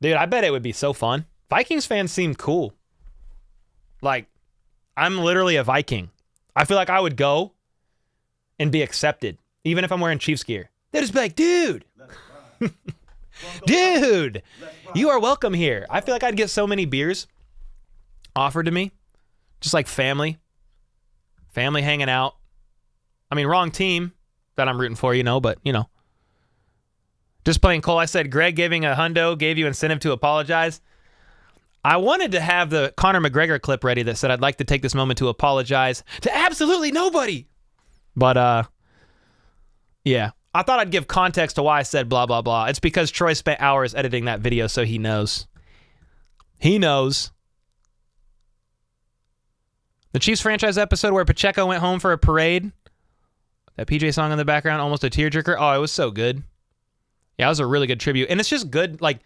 Dude, I bet it would be so fun. Vikings fans seem cool. Like, I'm literally a Viking. I feel like I would go and be accepted, even if I'm wearing Chiefs gear. They'd just be like, dude, dude, you are welcome here. I feel like I'd get so many beers offered to me. Just like family hanging out. I mean, wrong team that I'm rooting for, but, Just playing Cole. I said, Greg giving a hundo gave you incentive to apologize. I wanted to have the Conor McGregor clip ready that said, I'd like to take this moment to apologize to absolutely nobody. But, yeah. I thought I'd give context to why I said blah, blah, blah. It's because Troy spent hours editing that video, so he knows. He knows. The Chiefs franchise episode where Pacheco went home for a parade. That PJ song in the background, almost a tearjerker. Oh, it was so good. Yeah, it was a really good tribute. And it's just good, like,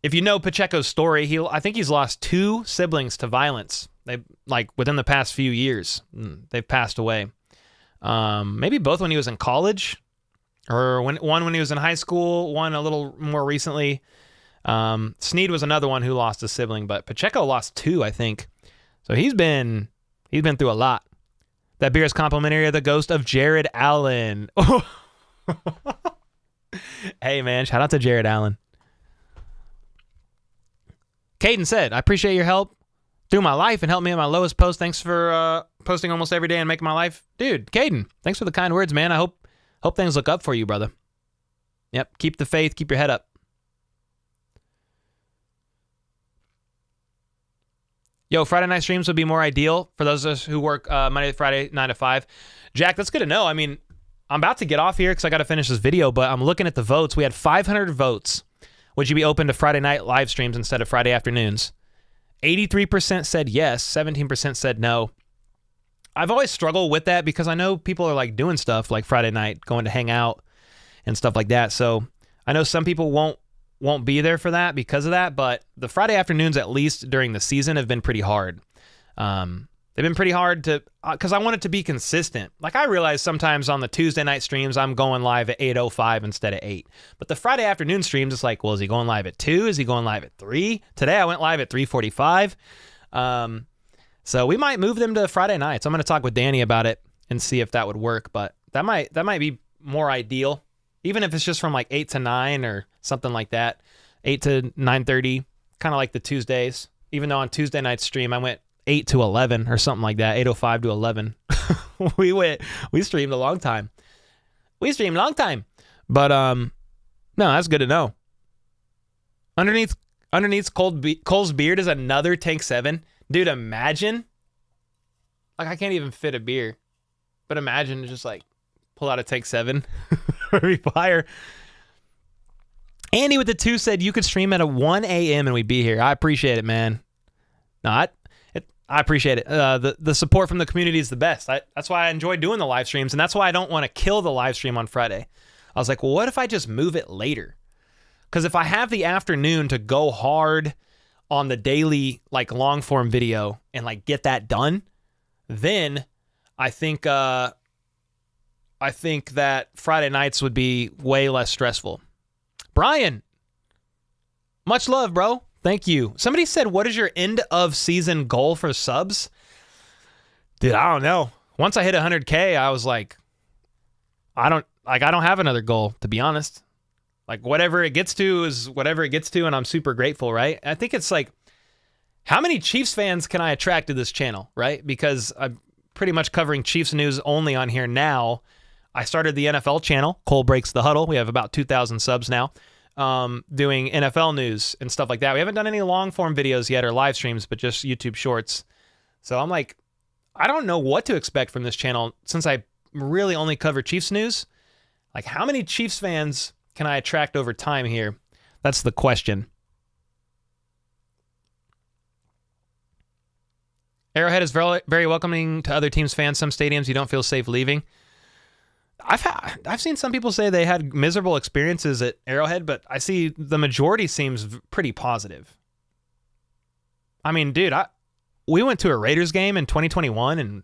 if you know Pacheco's story, I think he's lost 2 siblings to violence. Within the past few years, they've passed away. Maybe both when he was in college, or one when he was in high school, one a little more recently. Snead was another one who lost a sibling, but Pacheco lost 2, I think. So he's been through a lot. That beer is complimentary of the ghost of Jared Allen. Hey, man, shout out to Jared Allen. Caden said, I appreciate your help through my life and help me at my lowest post. Thanks for posting almost every day and making my life. Dude, Caden, thanks for the kind words, man. I hope things look up for you, brother. Yep, keep the faith, keep your head up. Yo, Friday night streams would be more ideal for those of us who work Monday to Friday, 9 to 5. Jack, that's good to know. I mean, I'm about to get off here because I got to finish this video, but I'm looking at the votes. We had 500 votes. Would you be open to Friday night live streams instead of Friday afternoons? 83% said yes, 17% said no. I've always struggled with that because I know people are like doing stuff like Friday night, going to hang out and stuff like that. So I know some people won't be there for that because of that, but the Friday afternoons, at least during the season, have been pretty hard. They've been pretty hard to, because I want it to be consistent. Like I realize sometimes on the Tuesday night streams, I'm going live at 8:05 instead of 8. But the Friday afternoon streams, it's like, well, is he going live at 2? Is he going live at 3? Today I went live at 3:45. So we might move them to Friday nights. I'm going to talk with Danny about it and see if that would work, but that might be more ideal. Even if it's just from like 8 to 9 or something like that. 8 to 9:30, kind of like the Tuesdays. Even though on Tuesday night stream, I went 8 to 11 or something like that, 8:05 to 11. We streamed a long time. But no, that's good to know. Underneath Cole's beard is another Tank 7. Dude, imagine. Like I can't even fit a beer. But imagine just like pull out a Tank 7 or fire. Andy with the 2 said you could stream at 1 a.m. and we'd be here. I appreciate it, man. No, I appreciate it. The support from the community is the best. That's why I enjoy doing the live streams, and that's why I don't want to kill the live stream on Friday. I was like, well, what if I just move it later? Because if I have the afternoon to go hard on the daily like long form video and like get that done, then I think that Friday nights would be way less stressful. Brian, much love, bro. Thank you. Somebody said, what is your end of season goal for subs? Dude, I don't know. Once I hit 100K, I was like, I don't have another goal, to be honest. Like whatever it gets to is whatever it gets to, and I'm super grateful, right? I think it's like, how many Chiefs fans can I attract to this channel, right? Because I'm pretty much covering Chiefs news only on here now. I started the NFL channel, Cole Breaks the Huddle. We have about 2,000 subs now. Doing NFL news and stuff like that. We haven't done any long form videos yet or live streams, but just YouTube shorts. So I'm like, I don't know what to expect from this channel since I really only cover Chiefs news. Like how many Chiefs fans can I attract over time here? That's the question. Arrowhead is very, very welcoming to other teams' fans. Some stadiums you don't feel safe leaving. I've seen some people say they had miserable experiences at Arrowhead, but I see the majority seems pretty positive. I mean, dude, we went to a Raiders game in 2021, and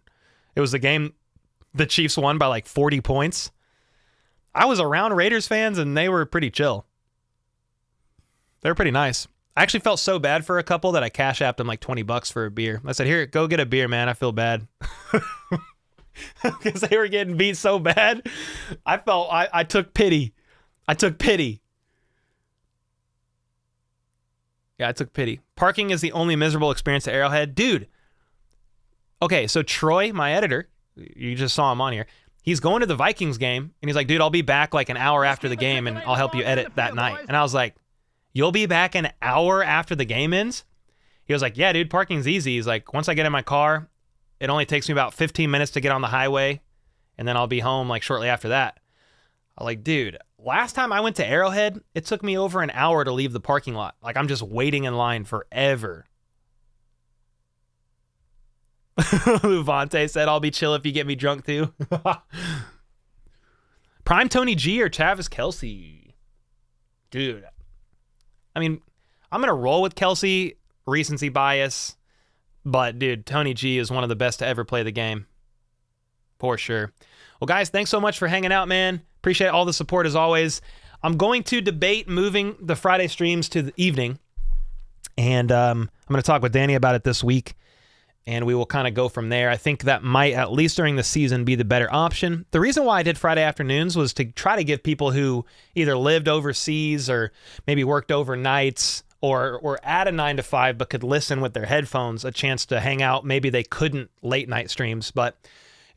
it was the game the Chiefs won by like 40 points. I was around Raiders fans, and they were pretty chill. They were pretty nice. I actually felt so bad for a couple that I cash apped them like $20 for a beer. I said, here, go get a beer, man. I feel bad. Because they were getting beat so bad. I took pity. Yeah, I took pity. Parking is the only miserable experience at Arrowhead. Dude. Okay, so Troy, my editor, you just saw him on here. He's going to the Vikings game, and he's like, dude, I'll be back like an hour after the game, and I'll help you edit that night. And I was like, you'll be back an hour after the game ends? He was like, yeah, dude, parking's easy. He's like, once I get in my car, it only takes me about 15 minutes to get on the highway, and then I'll be home like shortly after that. I'm like, dude, last time I went to Arrowhead, it took me over an hour to leave the parking lot. Like, I'm just waiting in line forever. Luvante said, I'll be chill if you get me drunk too. Prime Tony G or Travis Kelce? Dude, I mean, I'm going to roll with Kelce, recency bias. But, dude, Tony G is one of the best to ever play the game. For sure. Well, guys, thanks so much for hanging out, man. Appreciate all the support as always. I'm going to debate moving the Friday streams to the evening. And I'm going to talk with Danny about it this week. and we will kind of go from there. I think that might, at least during the season, be the better option. The reason why I did Friday afternoons was to try to give people who either lived overseas or maybe worked overnights or were at a 9 to 5 but could listen with their headphones a chance to hang out. Maybe they couldn't late night streams, but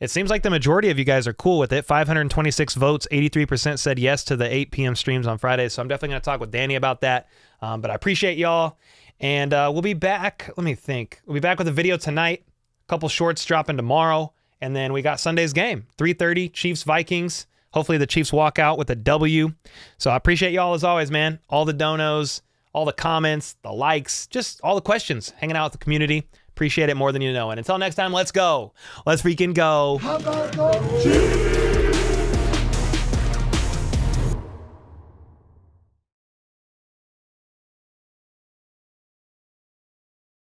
it seems like the majority of you guys are cool with it. 526 votes, 83% said yes to the 8 p.m. streams on Fridays. So I'm definitely going to talk with Danny about that. But I appreciate y'all. And we'll be back. Let me think. We'll be back with a video tonight. A couple shorts dropping tomorrow. And then we got Sunday's game, 3:30, Chiefs Vikings. Hopefully the Chiefs walk out with a W. So I appreciate y'all as always, man. All the donos, all the comments, the likes, just all the questions, hanging out with the community. Appreciate it more than you know. And until next time, let's go. Let's freaking go.
How about the Chiefs?